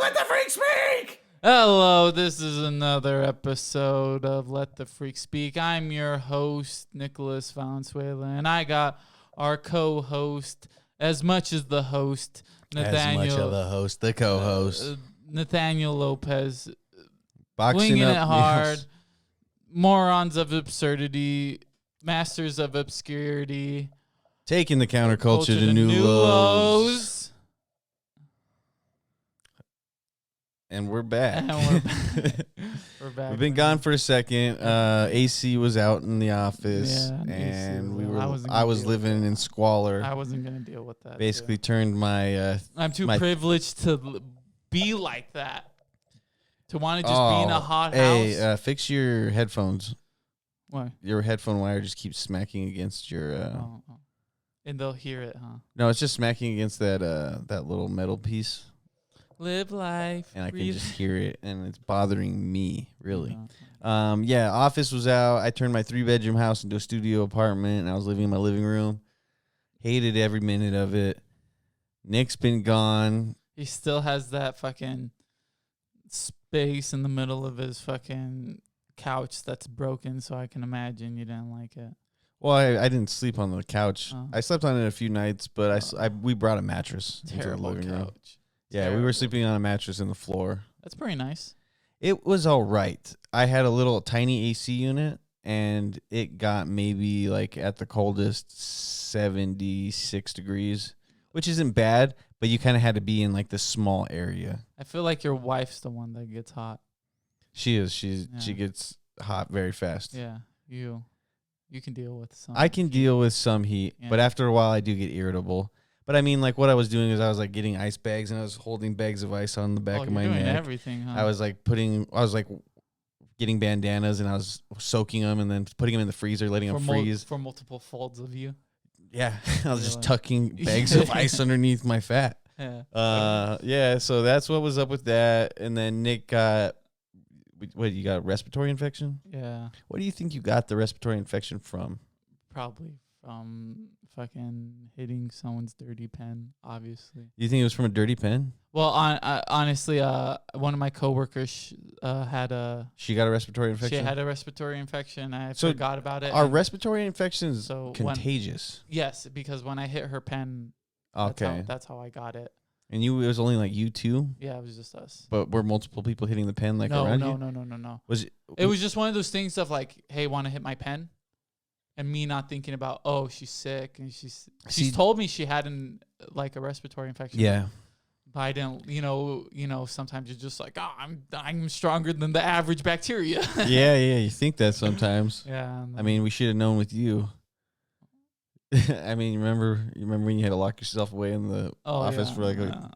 Let the Freak Speak! Hello, this is another episode of Let the Freak Speak. I'm your host, Nicholas Valenzuela, and I got our co-host, as much as the host, Nathaniel. As much of the host, the co-host. Nathaniel Lopez. Boxing Winging up it hard. meals. Morons of absurdity. Masters of obscurity. Taking the counterculture Culture to new lows. And we're back. We're back. We've been gone for a second. AC was out in the office, Yeah, and I was living in squalor. I wasn't gonna deal with that. Basically, turned my. I'm too privileged to be like that. To want to just be in a hot house. Hey, fix your headphones. Why? Your headphone wire just keeps smacking against your. And they'll hear it, huh? No, it's just smacking against that little metal piece. Live life. And I can just hear it, and it's bothering me, really. Yeah, office was out. I turned my 3-bedroom house into a studio apartment, and I was living in my living room. Hated every minute of it. Nick's been gone. He still has that fucking space in the middle of his fucking couch that's broken, so I can imagine you didn't like it. Well, I didn't sleep on the couch. Oh. I slept on it a few nights, but we brought a mattress into the Terrible living room. couch. Yeah, Terrible. we were sleeping on a mattress in the floor. That's pretty nice. It was all right. I had a little tiny AC unit, and it got maybe like at the coldest 76 degrees, which isn't bad, but you kind of had to be in like this small area. I feel like your wife's the one that gets hot. She is. She gets hot very fast. Yeah, you can deal with some. I can deal with some heat, Yeah. but after a while I do get irritable. But I mean, like what I was doing is I was like getting ice bags, and I was holding bags of ice on the back of my doing neck. Everything, huh? I was like getting bandanas, and I was soaking them and then putting them in the freezer, letting them freeze. For multiple folds of you. Yeah, I was just like, tucking bags of ice underneath my fat. Yeah. Yeah, so that's what was up with that. And then Nick got, what, you got a respiratory infection? Yeah. What do you think you got the respiratory infection from? Probably from fucking hitting someone's dirty pen, obviously. You think it was from a dirty pen? Well, honestly, one of my coworkers She got a respiratory infection? She had a respiratory infection. I forgot about it. Are respiratory infections So contagious? Yes, because when I hit her pen, okay, that's how I got it. And it was only like you two? Yeah, it was just us. But were multiple people hitting the pen around you? No. It was just one of those things of like, hey, want to hit my pen? And me not thinking about, oh, she's sick, and she's told me she had a respiratory infection. Yeah. But I didn't, sometimes you're just like, oh, I'm stronger than the average bacteria. yeah, you think that sometimes. Yeah. I mean, we should have known with you. I mean, you remember when you had to lock yourself away in the office for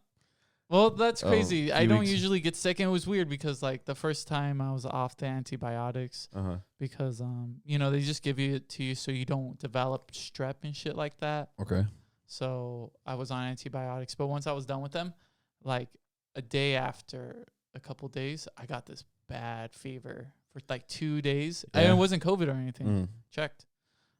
Well, that's crazy. I don't weeks. usually get sick, and it was weird because like the first time I was off the antibiotics because they just give it to you so you don't develop strep and shit like that. Okay. So I was on antibiotics, but once I was done with them, like a day after a couple days, I got this bad fever for like 2 days. Yeah. And it wasn't COVID or anything. Checked.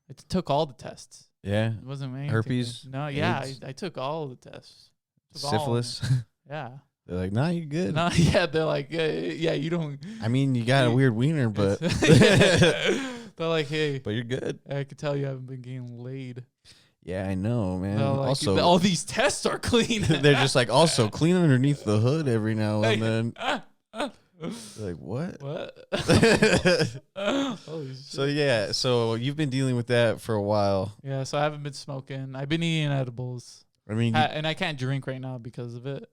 I took all the tests. Yeah. It wasn't anything. Herpes? No, yeah, AIDS? I took all the tests. Syphilis? Yeah. They're like, nah, you're good. No, yeah, they're like, yeah, you don't. I mean, you got a weird wiener, but they're like, hey, but you're good. I could tell you haven't been getting laid. Yeah, I know, man. Like, also, all these tests are clean. they're just like, also clean underneath the hood every now and then. They're like, what? Holy shit. So yeah, so you've been dealing with that for a while. Yeah, so I haven't been smoking. I've been eating edibles. I mean, and I can't drink right now because of it.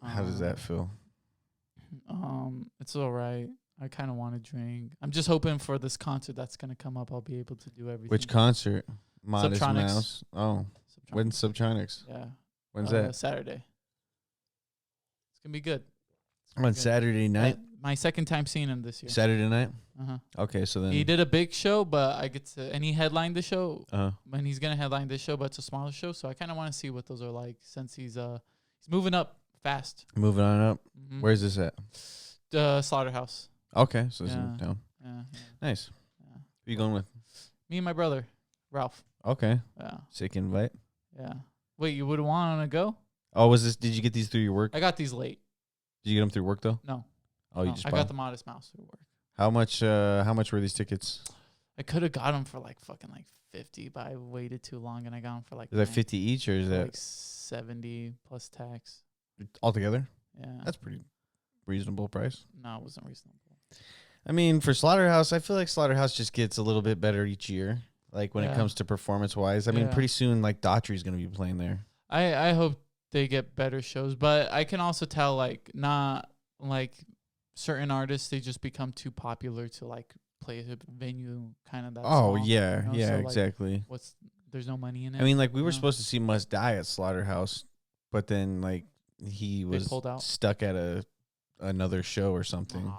How does that feel? It's all right. I kind of want to drink. I'm just hoping for this concert that's gonna come up. I'll be able to do everything. Which concert? Modest Subtronics. Mouse. Oh, when's Subtronics? Yeah. When's that? Saturday. It's gonna be good. On Saturday night. My second time seeing him this year. Saturday night. Okay, so then he did a big show, but I get to, and he headlined the show. And he's gonna headline this show, but it's a smaller show, so I kind of want to see what those are like since he's moving up fast. Moving on up. Mm-hmm. Where's this at? The Slaughterhouse. Okay, so it's in town. Yeah. Nice. Yeah. Who you going with? Me and my brother, Ralph. Okay. Yeah. Sick invite. Yeah. Wait, you would want to go? Oh, did you get these through your work? I got these late. Did you get them through work though? No. Oh, you just I bought got them? the Modest Mouse through work. How much were these tickets? I could have got them for like fucking like 50, but I waited too long and I got them for like. Is that 50 each or is that like 70 plus tax? altogether? Yeah. That's pretty reasonable price. No, it wasn't reasonable. I mean, for Slaughterhouse, I feel like Slaughterhouse just gets a little bit better each year. Like when it comes to performance wise. I mean, pretty soon like Daughtry's gonna be playing there. I hope they get better shows, but I can also tell like not like certain artists, they just become too popular to like play a venue kind of that. Oh song, yeah, you know? yeah, So, exactly. Like, there's no money in it. I mean, like we were supposed to see Must Die at Slaughterhouse, but then like he was pulled out. stuck at another show or something.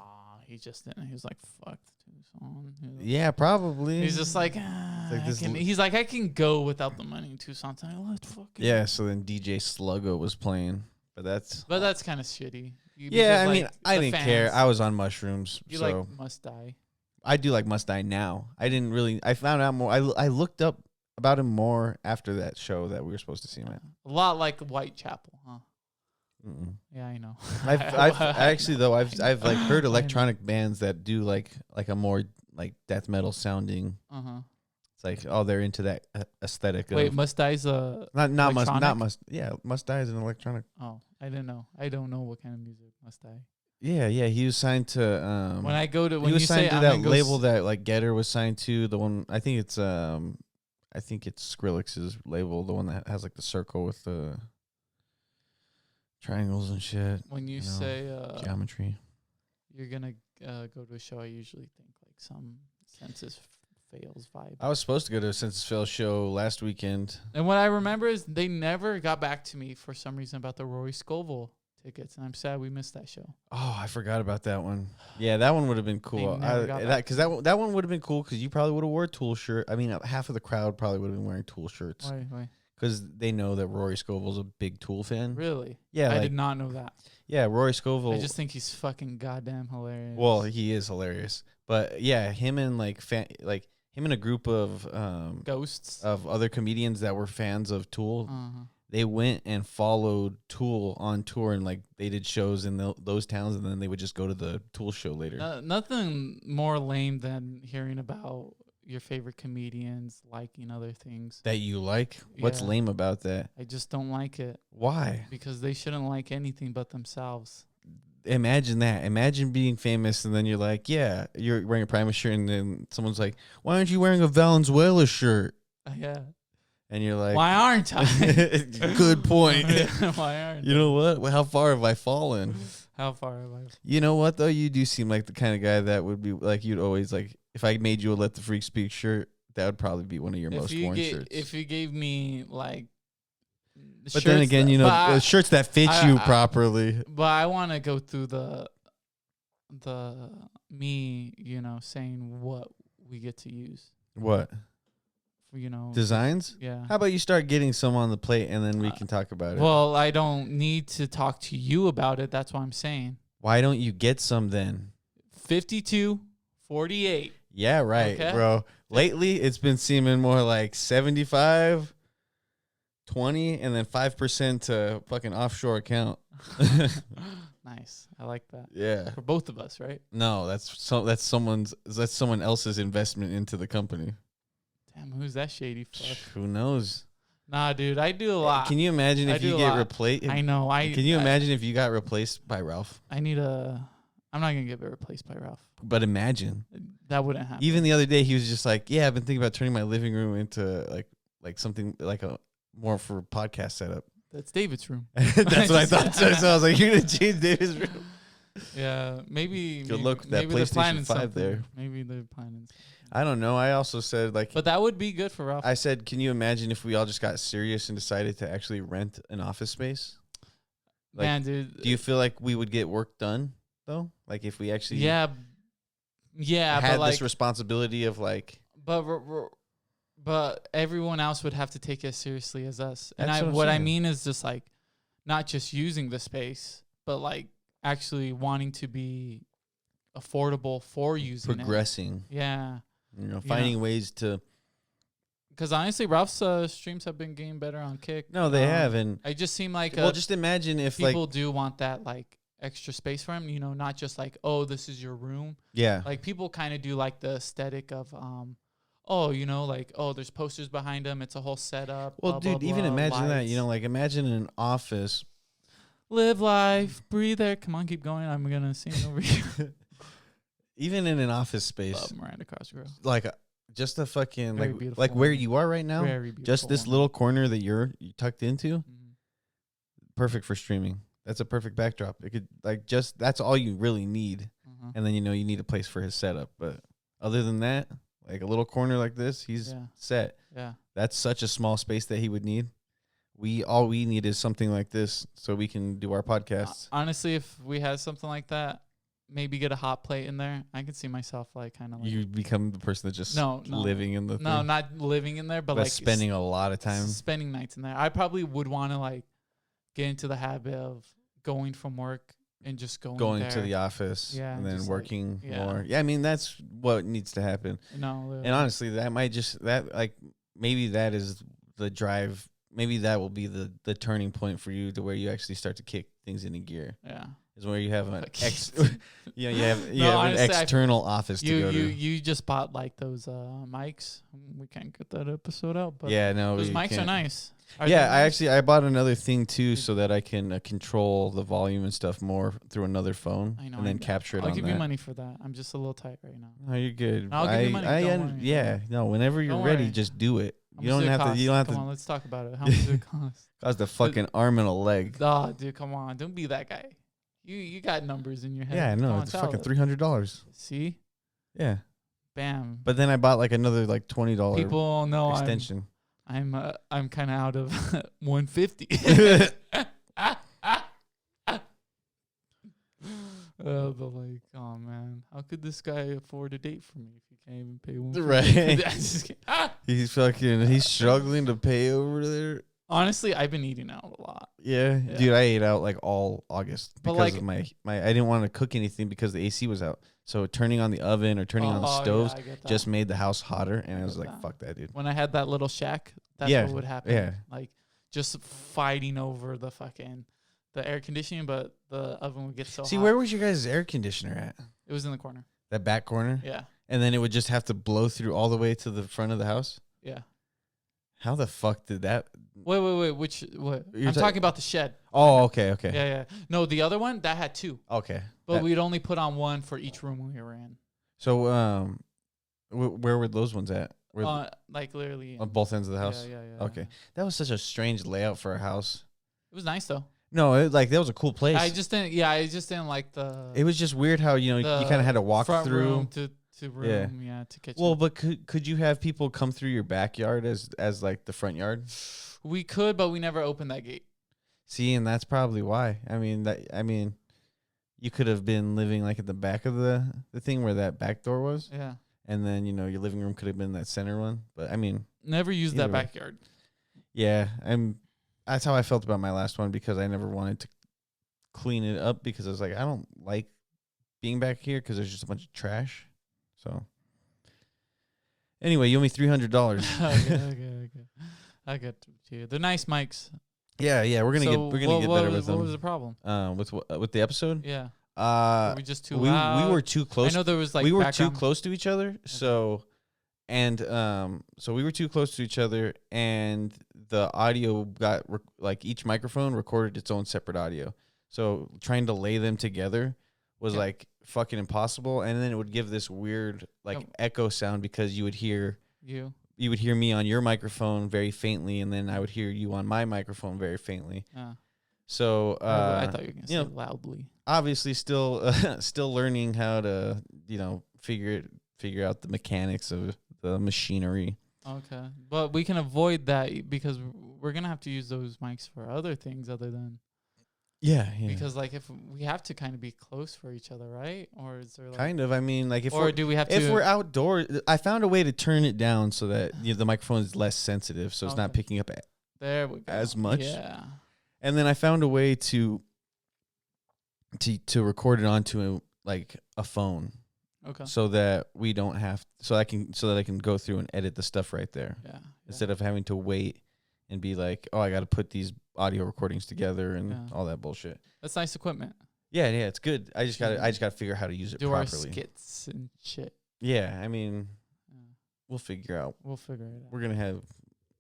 He just didn't. He was like, "Fuck the Tucson." Yeah, probably. He's just like, he's like, I can go without the money in Tucson. Let's fucking. Yeah. So then DJ Sluggo was playing, but that's kind of shitty. Yeah, I mean, like, I didn't care. I was on mushrooms. You so like Must Die. I do like Must Die now. I didn't really. I found out more. I looked up about him more after that show that we were supposed to see him at. A lot like Whitechapel, huh? Mm-mm. Yeah, I know. I've actually though I've like heard electronic bands that do like a more like death metal sounding. It's like they're into that aesthetic. Wait, Must Die's not Must Must Die is an electronic. Oh, I didn't know. I don't know what kind of music Must Die. Yeah, he was signed to. When I go to he was signed to that label that like Getter was signed to. The one I think it's Skrillex's label, the one that has like the circle with the triangles and shit. When you say geometry, you're gonna go to a show, I usually think like some Census Fails vibe. I was supposed to go to a Census Fails show last weekend, and what I remember is they never got back to me for some reason about the Rory Scovel tickets, and I'm sad we missed that show. Oh, I forgot about that one. Yeah, that one would have been cool. That one would have been cool because you probably would have wore a Tool shirt. I mean, half of the crowd probably would have been wearing Tool shirts. Why? Because they know that Rory Scovel's a big Tool fan. Really? Yeah. I did not know that. Yeah, Rory Scovel. I just think he's fucking goddamn hilarious. Well, he is hilarious. But yeah, him and him and a group of ghosts of other comedians that were fans of Tool. They went and followed Tool on tour, and like they did shows in those towns, and then they would just go to the Tool show later. Nothing more lame than hearing about your favorite comedians liking other things that you like. What's lame about that? I just don't like it. Why? Because they shouldn't like anything but themselves. Imagine that. Imagine being famous, and then you're like, yeah, you're wearing a Primus shirt, and then someone's like, why aren't you wearing a Valenzuela shirt? Yeah. And you're like, why aren't I? Good point. Why aren't you know what? How far have I fallen? How far have I fallen? You know what, though? You do seem like the kind of guy that would be like, you'd always like, if I made you a Let the Freak Speak shirt, that would probably be one of your most worn shirts. If you gave me like, but then again, shirts that fit you properly. But I want to go through the me, saying what we get to use. What? Designs? Yeah. How about you start getting some on the plate and then we can talk about it? Well, I don't need to talk to you about it. That's what I'm saying. Why don't you get some then? 52-48. Yeah, right, bro. Lately, it's been seeming more like 75, 20, and then 5% to fucking offshore account. Nice. I like that. Yeah. For both of us, right? No, that's someone else's investment into the company. Damn, who's that shady fuck? Who knows? Nah, dude, I do a lot. Can you imagine if you get replaced? I know. Can you imagine if you got replaced by Ralph? I'm not gonna get replaced by Ralph. But imagine that wouldn't happen. Even the other day, he was just like, "Yeah, I've been thinking about turning my living room into like something like a more for a podcast setup." That's David's room. That's what I thought. So I was like, "You're gonna change David's room?" Yeah, maybe. Good luck with that PlayStation 5 there. Maybe they're planning. I don't know. I also said but that would be good for Ralph. I said, can you imagine if we all just got serious and decided to actually rent an office space? Man, dude. Do you feel like we would get work done though? Like if we actually had this responsibility of but everyone else would have to take it as seriously as us. That's and what I mean is just like not just using the space, but like actually wanting to be affordable for using progressing. Yeah. Finding ways to. Because honestly, Ralph's streams have been getting better on Kick. No, they have, and I just seem like just imagine if people do want that like extra space for him. You know, not just like, oh, this is your room. Yeah. Like people kind of do like the aesthetic of oh, you know, like, oh, there's posters behind him. It's a whole setup. Well, blah, dude, blah, even blah, imagine that, lights. like imagine an office. Live life, breathe air. Come on, keep going. I'm gonna sing over here. Even in an office space, Love Miranda Cosgrove. like just a fucking Very like beautiful where woman. you are right now, Very beautiful. just this woman. little corner that you tucked into, Mhm. perfect for streaming. That's a perfect backdrop. It could that's all you really need, Mhm. and then you need a place for his setup. But other than that, like a little corner like this, he's set. Yeah. That's such a small space that he would need. All we need is something like this so we can do our podcasts. Honestly, if we had something like that, maybe get a hot plate in there. I could see myself like kind of like You become the person that's just living in the no, thing. not living in there, but like spending a lot of time. spending nights in there. I probably would want to like get into the habit of going from work and just going to the office, Yeah, and then just working like, yeah. more. Yeah, I mean that's what needs to happen. No, literally. And honestly, that might maybe that is the drive. Maybe that will be the turning point for you to where you actually start to kick things into gear. Yeah. Is where you have an you have honestly, an external office to go to. You just bought like those mics. We can't get that episode out, but Yeah, no, those we mics can't. are nice. Are Yeah, they nice? I bought another thing too so that I can control the volume and stuff more through another phone I know, and then capture it I'll on give that. you money for that. I'm just a little tight right now. No, you're good. I'll give you money. Don't worry. Yeah, no. Whenever you're Don't ready, worry. just do it. How You much don't did it have to. cost? You don't have Come to on, let's talk about it. How much did it cost? cost a fucking arm and a leg. Oh, dude, come on. Don't be that guy. You got numbers in your head. Yeah, Come no, on, it's tell fucking it. $300. See? Yeah, Bam. but then I bought like another like $20 People know extension. I'm kind of out of 150. But like, oh man, how could this guy afford a date for me if he can't even pay 150? Right. He's struggling to pay over there. Honestly, I've been eating out a lot. Yeah, dude, I ate out like all August But, because like- of my I didn't want to cook anything because the AC was out. So turning on the oven or turning on the stoves I get that. just made the house hotter, and I was get like, that. "Fuck that, dude." When I had that little shack, that's Yeah, what would happen. yeah. Like just fighting over the air conditioning, but the oven would get so See, hot. where was your guys' air conditioner at? It was in the corner. That back corner? Yeah. And then it would just have to blow through all the way to the front of the house? Yeah. How the fuck did that? Wait. What? You're I'm talking about the shed. Oh, okay. Yeah. No, the other one, that had two. Okay. But we'd only put on one for each room we were in. So, where were those ones at? Like literally. On both ends of the house? Yeah. Okay. That was such a strange layout for a house. It was nice though. No, that was a cool place. I just didn't like the. It was just weird how, you kind of had to walk front through. room to room, to kitchen. Well, but could you have people come through your backyard as like the front yard? We could, but we never opened that gate. See, and that's probably why. I mean, you could have been living like at the back of the thing where that back door was, Yeah. and then your living room could have been that center one. But I mean, Never used Either that way. backyard. yeah, that's how I felt about my last one because I never wanted to clean it up because I was like, I don't like being back here because there's just a bunch of trash. So anyway, you owe me $300. Okay. I get you. They're nice mics. Yeah, we're gonna get better with them. What was the problem? With the episode? Yeah. Were we just too loud? We were too close. I know there was like we were background. too close to each other. So we were too close to each other, and the audio got like each microphone recorded its own separate audio. So trying to lay them together was like fucking impossible, and then it would give this weird like echo sound because you would hear me on your microphone very faintly, and then I would hear you on my microphone very faintly. So I thought you were gonna say loudly. Obviously, still learning how to figure out the mechanics of the machinery. Okay, but we can avoid that because we're gonna have to use those mics for other things other than. Yeah. Because like if we have to kind of be close for each other, right? Or is there like kind of? I mean, like do we have to? If we're outdoors, I found a way to turn it down so that the microphone is less sensitive, so it's not picking up there we go. as much. Yeah. And then I found a way to record it onto like a phone. Okay. So that we don't have so that I can go through and edit the stuff right there. Yeah. Instead of having to wait and be like, oh, I got to put these audio recordings together and all that bullshit. That's nice equipment. Yeah, it's good. I just gotta figure out how to use it properly. Do our skits and shit. Yeah, I mean, we'll figure out. We'll figure it out. We're gonna have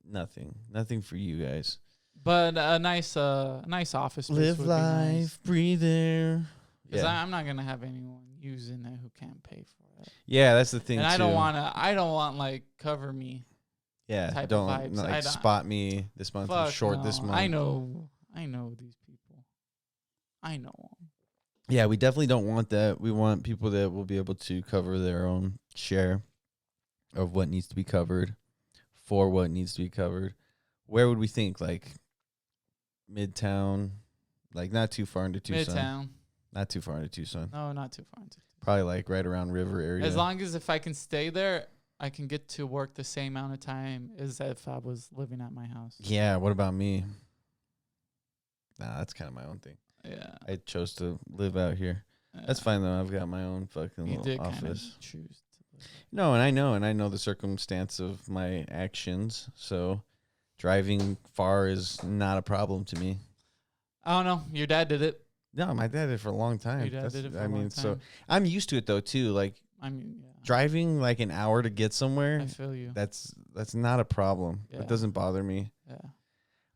nothing for you guys. But a nice office space. Live would life, be nice. breathe air. Because I'm not gonna have anyone using it who can't pay for it. Yeah, that's the thing. And too. I don't want like cover me. Yeah, type don't of vibes. like spot me this month. I'm short this month. I know these people. I know them. Yeah, we definitely don't want that. We want people that will be able to cover their own share of what needs to be covered for what needs to be covered. Where would we think? Like Midtown, like not too far into Tucson. Midtown. Not too far into Tucson. No, not too far into Tucson. Probably like right around River area. As long as if I can stay there, I can get to work the same amount of time as if I was living at my house. Yeah, what about me? Nah, that's kind of my own thing. Yeah. I chose to live out here. That's fine though. I've got my own fucking You little did office. kind of choose to live. No, and I know the circumstance of my actions. So driving far is not a problem to me. I don't know. Your dad did it. No, my dad did it for a long time. Your dad did it for a long time. So I'm used to it though too. Like driving like an hour to get somewhere. I feel you. That's not a problem. Yeah. It doesn't bother me. Yeah.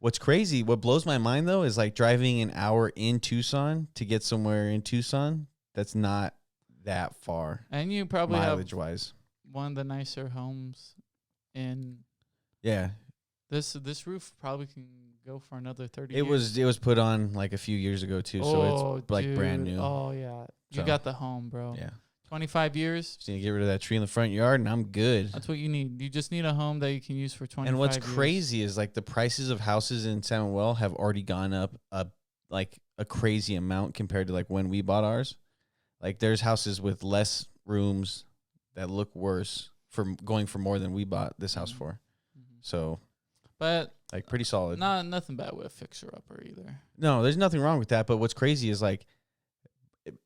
What's crazy, what blows my mind though, is like driving an hour in Tucson to get somewhere in Tucson. That's not that far. And you probably mileage have wise one of the nicer homes in. Yeah. This roof probably can go for another 30 It years. was put on like a few years ago too, so it's like brand new. Oh yeah. You So, got the home, bro. Yeah. 25 years. Just need to get rid of that tree in the front yard and I'm good. That's what you need. You just need a home that you can use for 25 years. And what's crazy is like the prices of houses in San Manuel have already gone up like a crazy amount compared to like when we bought ours. Like there's houses with less rooms that look worse for going for more than we bought this house for. Mm-hmm. So, but like pretty solid. Nothing bad with a fixer-upper either. No, there's nothing wrong with that. But what's crazy is like,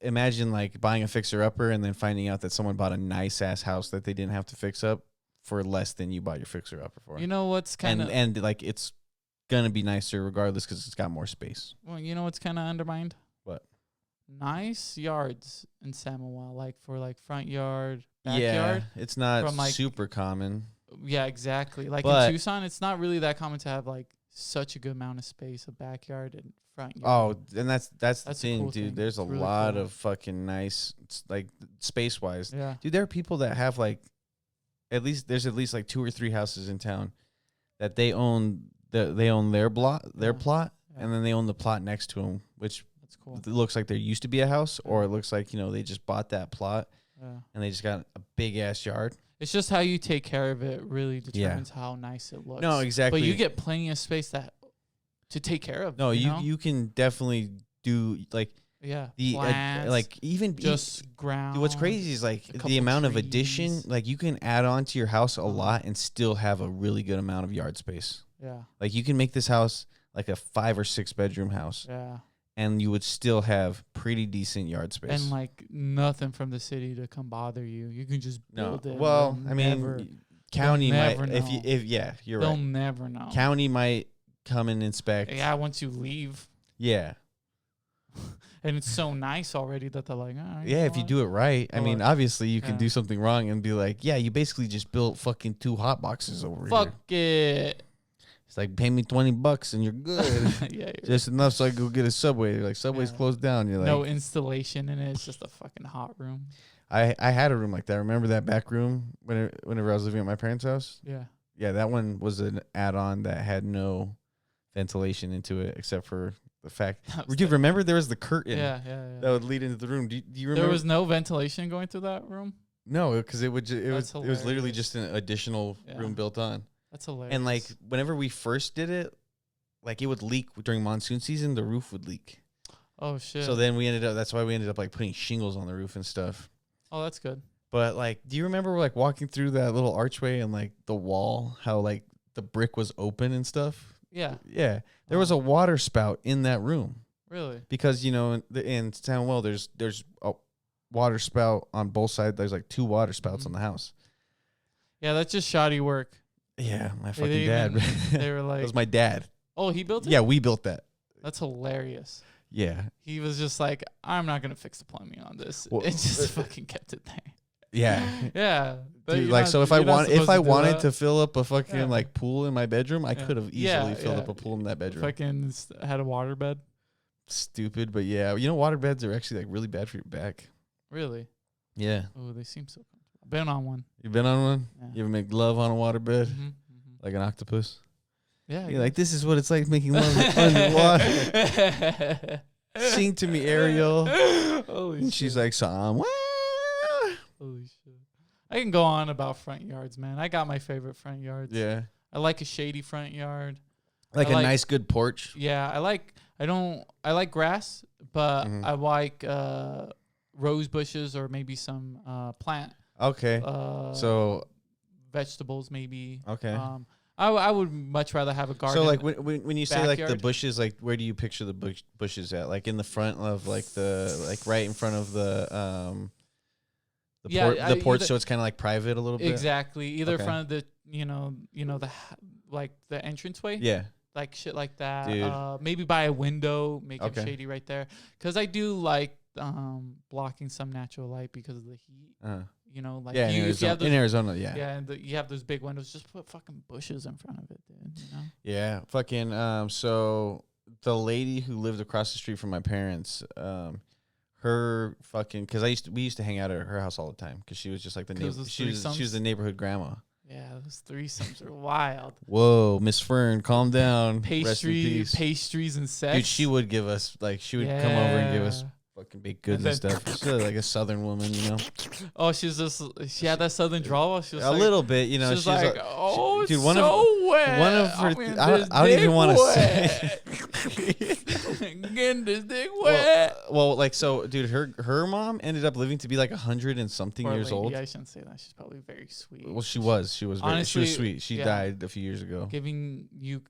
imagine like buying a fixer-upper and then finding out that someone bought a nice-ass house that they didn't have to fix up for less than you bought your fixer-upper for. You know what's kind of... And like it's going to be nicer regardless because it's got more space. Well, you know what's kind of undermined? What? Nice yards in San Manuel, like for like front yard, Yeah, backyard. it's not from, like, super common. Yeah, exactly. Like But- in Tucson, it's not really that common to have like such a good amount of space, a backyard and front yard. Oh, and that's the That's a thing, cool dude. thing. There's a It's really lot cool. of fucking nice, like space-wise. Yeah. Dude, there are people that have like, there's at least like 2 or 3 houses in town that they own. They own their plot, Yeah. and then they own the plot next to them, which That's cool. it looks like there used to be a house, or it looks like they just bought that plot Yeah. and they just got a big ass yard. It's just how you take care of it really determines how nice it looks. No, exactly. But you get plenty of space to take care of. No, you know? you can definitely do like yeah, the plants, like even just ground. Dude, what's crazy is like a couple the amount of addition, trees. like you can add on to your house a lot and still have a really good amount of yard space. Yeah, Like you can make this house like a 5 or 6 bedroom house yeah, and you would still have pretty decent yard space. and like nothing from the city to come bother you. You can just no, build it. well, They'll I mean, never- county they'll might never if know. you're they'll right. never know. County might come and inspect. Yeah, once you leave, Yeah. and it's so nice already that they're like, all right, Yeah, if you do it right. I Or- mean, obviously you can yeah. do something wrong and be like, yeah, you basically just built fucking 2 hot boxes over fuck here. it. It's like, pay me $20 and you're good. Yeah, you're Just enough so I go get a Subway. Like, Subway's Yeah. closed down. You're like, no installation in it. It's just a fucking hot room. I had a room like that. Remember that back room whenever I was living at my parents' house? Yeah. Yeah, that one was an add-on that had no ventilation into it except for the fact. That was Dude, remember there was the curtain Yeah. that would lead into the room. Do you remember? There was no ventilation going through that room. No, because it was That's literally hilarious. just an additional Yeah. room built on. That's hilarious. And like whenever we first did it, like it would leak during monsoon season. The roof would leak. oh shit. So then that's why we ended up like putting shingles on the roof and stuff. oh, that's good. But like, do you remember like walking through that little archway and like the wall, how like the brick was open and stuff? Yeah. Yeah, there was a water spout in that room Really. because in San Manuel there's a water spout on both sides. There's like 2 water spouts on the house. Yeah, that's just shoddy work. Yeah, my They fucking dad. didn't even- They were That like, was my dad. oh, he built it. Yeah, we built that. That's hilarious. Yeah. He was just like, I'm not gonna fix the plumbing on this. Well, It just fucking kept it there. Yeah. Yeah. But Dude, you're like, not- so if you're I not supposed wanted do to that. fill up a fucking Yeah. like pool in my bedroom, I could have easily filled up yeah. a pool in that bedroom. Fucking had a water bed. Stupid, but yeah, water beds are actually like really bad for your back. Really? Yeah. Oh, they seem so comfortable. I've been on one. You been on one? Yeah. You ever make love on a water bed like an octopus? Yeah. You're like, this is what it's like making love underwater. Sing to me, Ariel. Holy And shit. she's like, somewhere. Holy shit. I can go on about front yards, man. I got my favorite front yards. Yeah. I like a shady front yard. Like I a like- nice, good porch. Yeah, I like grass, but Mhm. I like rose bushes or maybe some plant. Okay. So, Vegetables maybe. okay. I would much rather have a garden. So, like, when you say, like, the backyard. bushes, like, where do you picture the bushes at? Like, in the front of, like, right in front of the Yeah, porch, either- so it's kind of, like, private a little bit? Exactly. Either Okay. front of the like the entranceway. Yeah. Like shit like that. Dude. Maybe by a window, make it Okay. shady right there. Because I do like blocking some natural light because of the heat. Like Yeah, if you have those, in Arizona, yeah. yeah, and you have those big windows. Just put fucking bushes in front of it, dude. Yeah, fucking. So the lady who lived across the street from my parents, her fucking, because we used to hang out at her house all the time because she was just like the 'Cause those she was threesomes? the neighborhood grandma. Yeah, those threesomes are wild. Whoa, Miss Fern, calm down. Rest in peace. Pastries and sex. Dude, she would give us she would come over and give us Yeah. fucking baked goods And and stuff. She's like a southern woman, Oh, she had that southern drawl. She was a like, little bit, She was She's like, dude, it's one so wet. one of her, I'm I don't even want to say. Getting this dick wet. Well, like, so, dude, her mom ended up living to be like 100 and something Poor years lady, old. I shouldn't say that. She's probably very sweet. Well, she was very, she Honestly, was sweet. She yeah. died a few years ago. Giving you,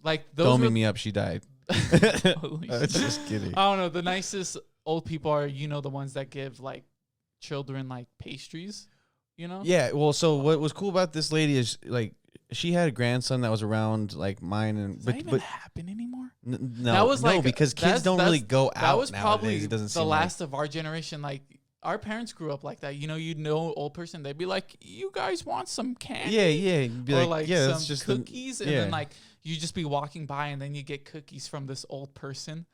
like, those Don't were, beat me up. She died. Holy I was shit. just kidding. I don't know. The nicest old people are, the ones that give, like, children, like, pastries, Yeah. Well, so what was cool about this lady is, like, she had a grandson that was around like mine, and Does that even happen anymore? no, That was like because kids don't really go out. That was nowadays. probably It doesn't the seem last of our generation. Like, our parents grew up like that. Old person, they'd be like, "You guys want some candy?" Yeah. You'd be or like, yeah, some that's just cookies, and yeah. then like you just be walking by, and then you get cookies from this old person.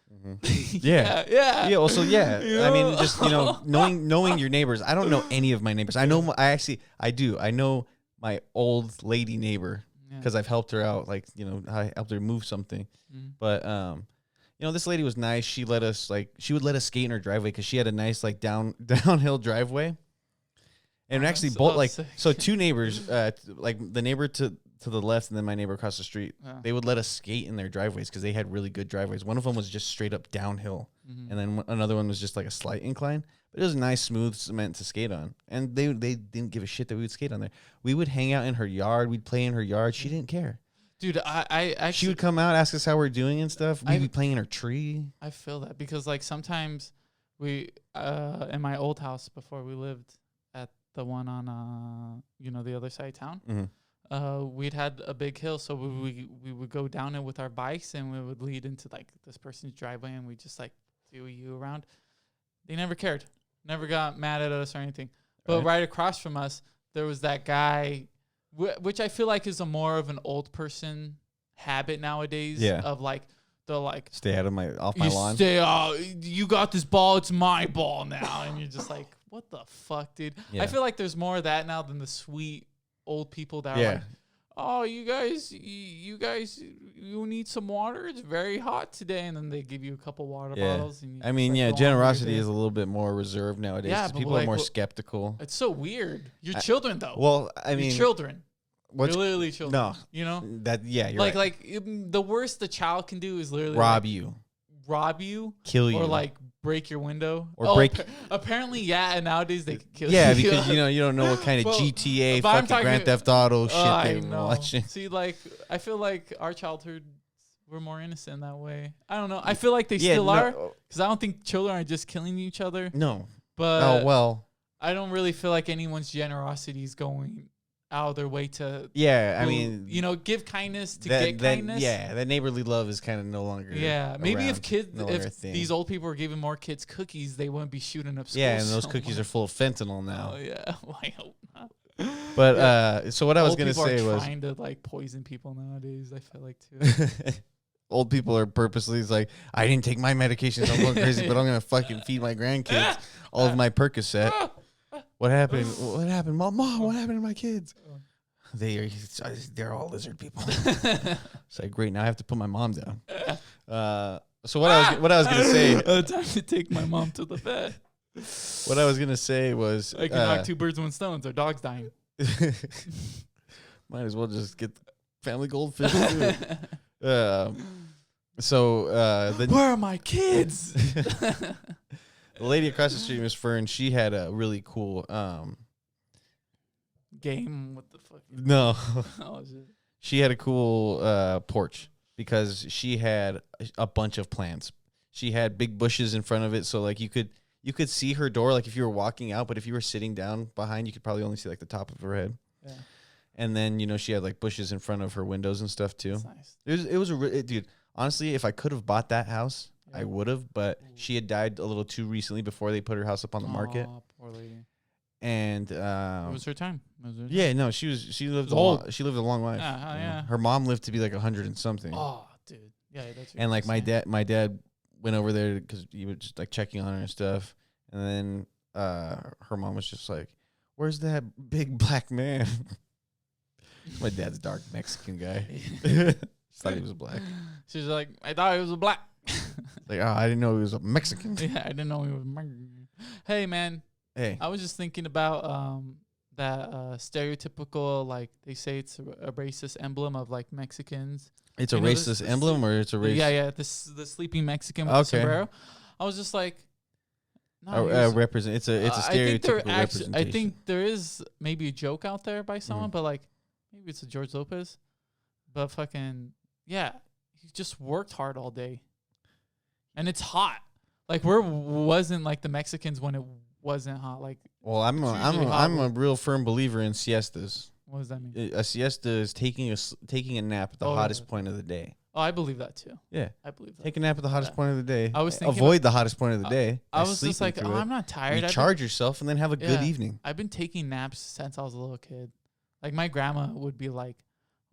Yeah. yeah. Yeah. Also, yeah. You I mean, know? just knowing your neighbors. I don't know any of my neighbors. I know. I do. I know my old lady neighbor because I've helped her out. Like, I helped her move something. Mhm. But this lady was nice. She would let us skate in her driveway because she had a nice like downhill driveway. And Oh, actually, that's both so like sick. so two neighbors, like the neighbor to the left and then my neighbor across the street. Yeah. They would let us skate in their driveways because they had really good driveways. One of them was just straight up downhill, Mhm. and then another one was just like a slight incline. But it was nice, smooth cement to skate on. And they didn't give a shit that we would skate on there. We would hang out in her yard. We'd play in her yard. She didn't care. Dude, I actually She would come out, ask us how we're doing and stuff. We'd be playing in her tree. I feel that because like sometimes we in my old house before we lived at the one on the other side of town, Mm-hmm. we'd had a big hill, so we would go down it with our bikes and we would lead into like this person's driveway and we just like do you around. They never cared, never got mad at us or anything. But right across from us there was that guy, which I feel like is a more of an old person habit nowadays. Yeah. Of like the like Stay out of off my lawn. stay out. You got this ball. It's my ball now. And you're just like, what the fuck, dude? Yeah. I feel like there's more of that now than the sweet old people that are like, oh, you guys, you need some water? It's very hot today. And then they give you a couple water bottles. And you I mean, just, like, go on with generosity your is a day. little bit more reserved nowadays. Yeah, 'cause but people like, are more well, skeptical. It's so weird. You're children, though. Well, I mean, You're children. what's You're literally children. no You know? you're Like, right. the worst the child can do is literally rob like, you, rob you, kill you, or like break your window, Or break- Apparently, yeah. And nowadays they can kill yeah, you. because you don't know what kind of Well, GTA, but I'm fucking Grand talking- Theft Auto shit I they're know. watching. See, like I feel like our childhood were more innocent that way. I don't know. I feel like they Yeah, still no- are because I don't think children are just killing each other. No. But Oh well. I don't really feel like anyone's generosity is going out of their way to. Yeah, I mean, give kindness to get kindness. Yeah, that neighborly love is kind of no longer. Yeah, maybe if thing. These old people were giving more kids cookies, they wouldn't be shooting up schools. Yeah, and those cookies are full of fentanyl now. Oh yeah, well, I hope not. But so what I was gonna say was trying to like poison people nowadays. I feel like too. Old people are purposely like, I didn't take my medications. I'm going crazy, but I'm gonna fucking feed my grandkids all of my Percocet. What happened? What happened, Mom? What happened to my kids? They're all lizard people. It's like, great. Now I have to put my mom down. So what I was gonna say? Time to take my mom to the vet. What I was gonna say was, I can knock 2 birds with 1 stone. Our dog's dying. Might as well just get the family goldfish too. Where are my kids? The lady across the street, Miss Fern, she had a really cool game. What the fuck? No. Oh, is it? She had a cool porch because she had a bunch of plants. She had big bushes in front of it, so like you could see her door like if you were walking out, but if you were sitting down behind, you could probably only see like the top of her head. Yeah. And then she had like bushes in front of her windows and stuff too. That's nice. It was dude. Honestly, if I could have bought that house, I would have. But she had died a little too recently before they put her house up on the market. Poor lady. And it was her time. Yeah, no, she lived a long life. Yeah. Her mom lived to be like 100 and something. Oh, dude. Yeah, that's. And like my dad went over there because he was just like checking on her and stuff. And then her mom was just like, "Where's that big black man?" My dad's dark Mexican guy. Just thought he was black. She's like, I thought he was a black. Like, I didn't know he was a Mexican. Yeah, I didn't know he was Mexican. Hey, man. Hey. I was just thinking about that stereotypical, like, they say it's a racist emblem of, like, Mexicans. It's a racist emblem or it's a racist? Yeah. The sleeping Mexican with the sombrero. I was just like, no. It's a stereotypical representation. I think there is maybe a joke out there by someone, but, like, maybe it's a George Lopez. But fucking, yeah, he just worked hard all day. And it's hot. Like, where wasn't, like, the Mexicans when it wasn't hot? Like, well, I'm a real firm believer in siestas. What does that mean? A siesta is taking a nap at the hottest point of the day. Oh, I believe that too. Yeah, I believe that. Take a nap at the hottest point of the day. I was thinking avoid the hottest point of the day. I was just like, I'm not tired. Recharge yourself and then have a good evening. I've been taking naps since I was a little kid. Like, my grandma would be like,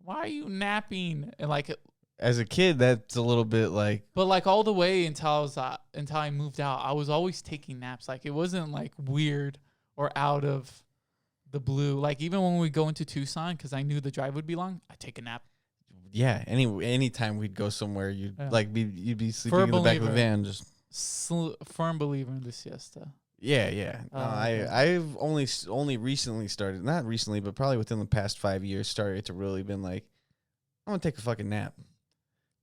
"Why are you napping?" And like, as a kid, that's a little bit like. But like all the way until I moved out, I was always taking naps. Like, it wasn't like weird or out of the blue. Like, even when we go into Tucson, because I knew the drive would be long, I'd take a nap. Yeah, anytime we'd go somewhere, you'd be sleeping in the back of the van. Just firm believer in the siesta. Yeah. I've only recently started, not recently, but probably within the past 5 years, started to really been like, I'm gonna take a fucking nap.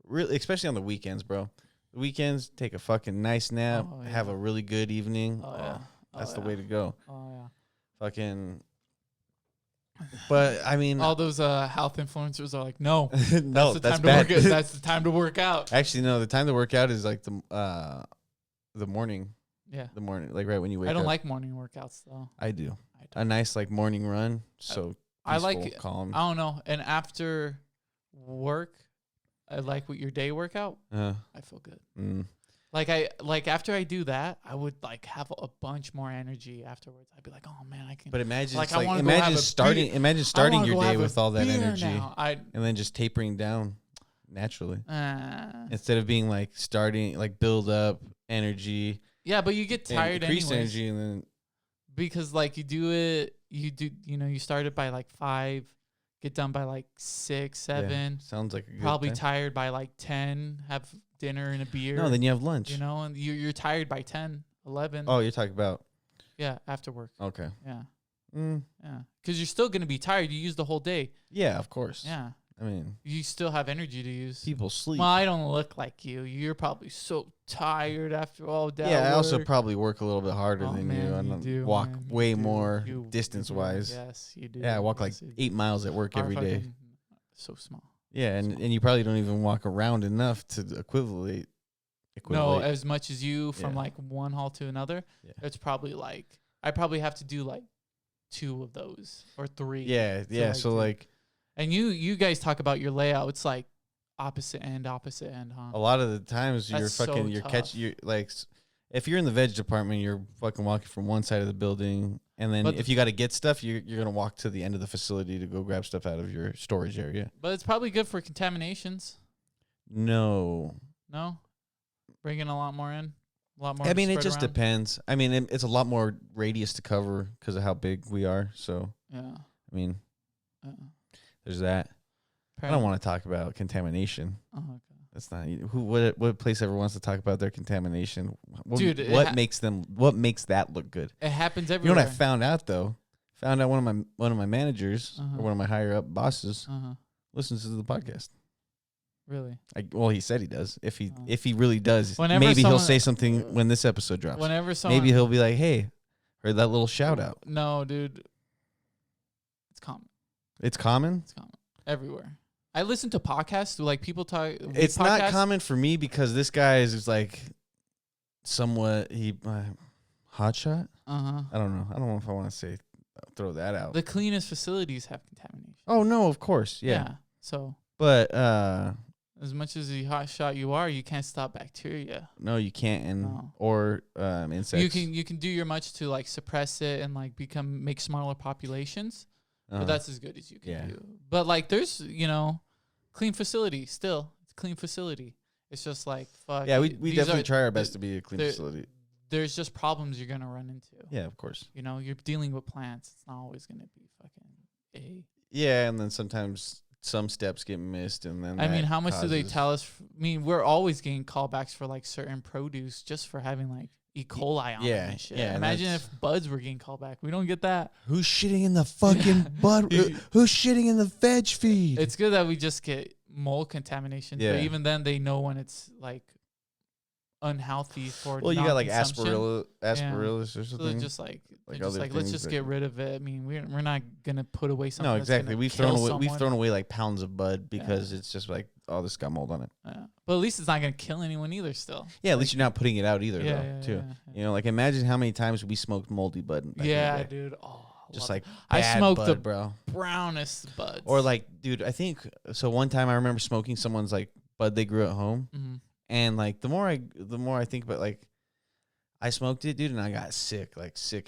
Really, especially on the weekends, bro. The weekends, take a fucking nice nap, have a really good evening. That's the way to go. Oh yeah. Fucking. But I mean, all those health influencers are like, no, no, that's bad. That's the time to work out. Actually, no, the time to work out is like the morning. Yeah, the morning, like right when you wake up. I don't like morning workouts though. I do. A nice like morning run. So I like calm. I don't know. And after work, I like your day workout. I feel good. Like after I do that, I would like have a bunch more energy afterwards. I'd be like, oh man, I can. But imagine imagine starting your day with all that energy, and then just tapering down naturally instead of being like starting like build up energy. Yeah, but you get tired anyways. Increase energy and then because like you start it by like 5, get done by like 6, 7. Yeah, sounds like a good probably time. Tired by like 10. Have dinner and a beer. No, then you have lunch. And you're tired by 10, 11. Oh, you're talking about? Yeah, after work. Okay. Yeah. Yeah. Because you're still gonna be tired. You use the whole day. Yeah, of course. Yeah. I mean, you still have energy to use. People sleep. Well, I don't look like you. You're probably so tired after all day. Yeah, I also probably work a little bit harder than man, you. And walk way more distance-wise. Yes, you do. Yeah, I walk like 8 miles at work every day. So small. Yeah, and you probably don't even walk around enough to equivalent. No, as much as you from like one hall to another. Yeah. It's probably like I probably have to do like 2 of those or 3. Yeah, yeah. So do. like, and you guys talk about your layout. It's like opposite end, huh? a lot of the times That's you're tough. catching, you're like, if you're in the veg department, you're fucking walking from one side of the building, and then if you got to get stuff, you're gonna walk to the end of the facility to go grab stuff out of your storage area. But it's probably good for contaminations. No, bringing a lot more in, a lot more. I mean, it just around. depends. I mean, it's a lot more radius to cover because of how big we are. So Yeah, I mean, there's that. I don't want to talk about contamination. Oh, okay. That's not what place ever wants to talk about their contamination. Dude, what makes that look good? It happens everywhere. You know what I found out though? Found out one of my managers or one of my higher up bosses listens to the podcast. Really? Well, he said he does. If he really does, Whenever maybe he'll say something when this episode drops. Maybe he'll be like, "Hey, heard that little shout out." No, dude. It's common. It's common? It's common everywhere. I listen to podcasts like people talk. It's not common for me because this guy is like somewhat hotshot. I don't know. I don't know if I want to throw that out. The cleanest facilities have contamination. Oh no, of course, yeah. So, but as much as a hot shot you are, you can't stop bacteria. No, you can't, or insects. You can do your much to like suppress it and like make smaller populations. But that's as good as you can do. But like, there's clean facility still. It's a clean facility. It's just like fuck. Yeah, we definitely try our best to be a clean facility. There's just problems you're gonna run into. Yeah, of course. You're dealing with plants. It's not always gonna be fucking Yeah, and then sometimes some steps get missed, and then I mean, how much do they tell us? We're always getting callbacks for like certain produce just for having like E. coli on it and shit. Yeah, imagine if buds were getting called back. We don't get that. Who's shitting in the fucking bud? Who's shitting in the veg feed? It's good that we just get mold contamination. Yeah. But even then, they know when it's like unhealthy for. Well, you got like aspergillus or something. So just like let's just get rid of it. I mean, we're not gonna put away something. No, exactly. We've thrown away like pounds of bud because it's just like, oh, this got mold on it. Yeah. But at least it's not gonna kill anyone either. Still. Yeah, at least you're not putting it out either, too. Yeah. Like imagine how many times we smoked moldy bud. Yeah, dude. Oh, just like I smoked bud, the bro. brownest buds. Or like, dude, I think so. One time I remember smoking someone's like bud they grew at home, and like the more I think about, like, I smoked it, dude, and I got sick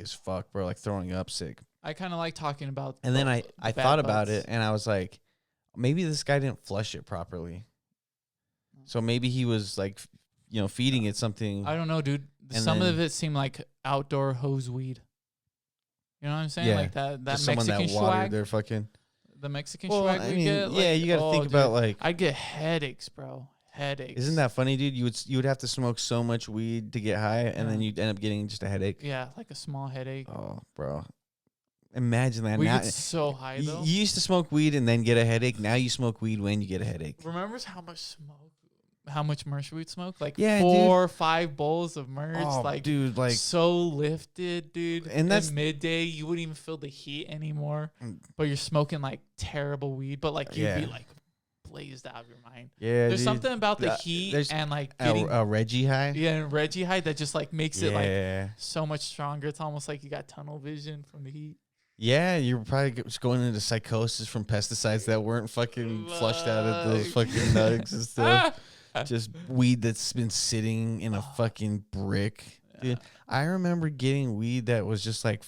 as fuck, bro, like throwing up sick. I kind of like talking about. And then I thought about it, and I was like, maybe this guy didn't flush it properly. So maybe he was like, feeding it something. I don't know, dude. Some of it seemed like outdoor hose weed. You know what I'm saying? Yeah. Like that Mexican Mexican swag. They're fucking. The Mexican swag we get. Yeah, you got to think about like. I get headaches, bro. Headaches. Isn't that funny, dude? You would have to smoke so much weed to get high, and then you'd end up getting just a headache. Yeah, like a small headache. Oh, bro. Imagine that. We get so high though. You used to smoke weed and then get a headache. Now you smoke weed when you get a headache. Remember how much merch we'd smoke? Like 4 or 5 bowls of merch. Oh, like, dude, like so lifted, dude. And that's midday. You wouldn't even feel the heat anymore. But you're smoking like terrible weed. But like you'd be like blazed out of your mind. Yeah, there's something about the heat and like getting a Reggie high. Yeah, and Reggie high that just like makes it like so much stronger. It's almost like you got tunnel vision from the heat. Yeah, you're probably just going into psychosis from pesticides that weren't fucking flushed out of those fucking nugs and stuff. Just weed that's been sitting in a fucking brick. Dude, I remember getting weed that was just like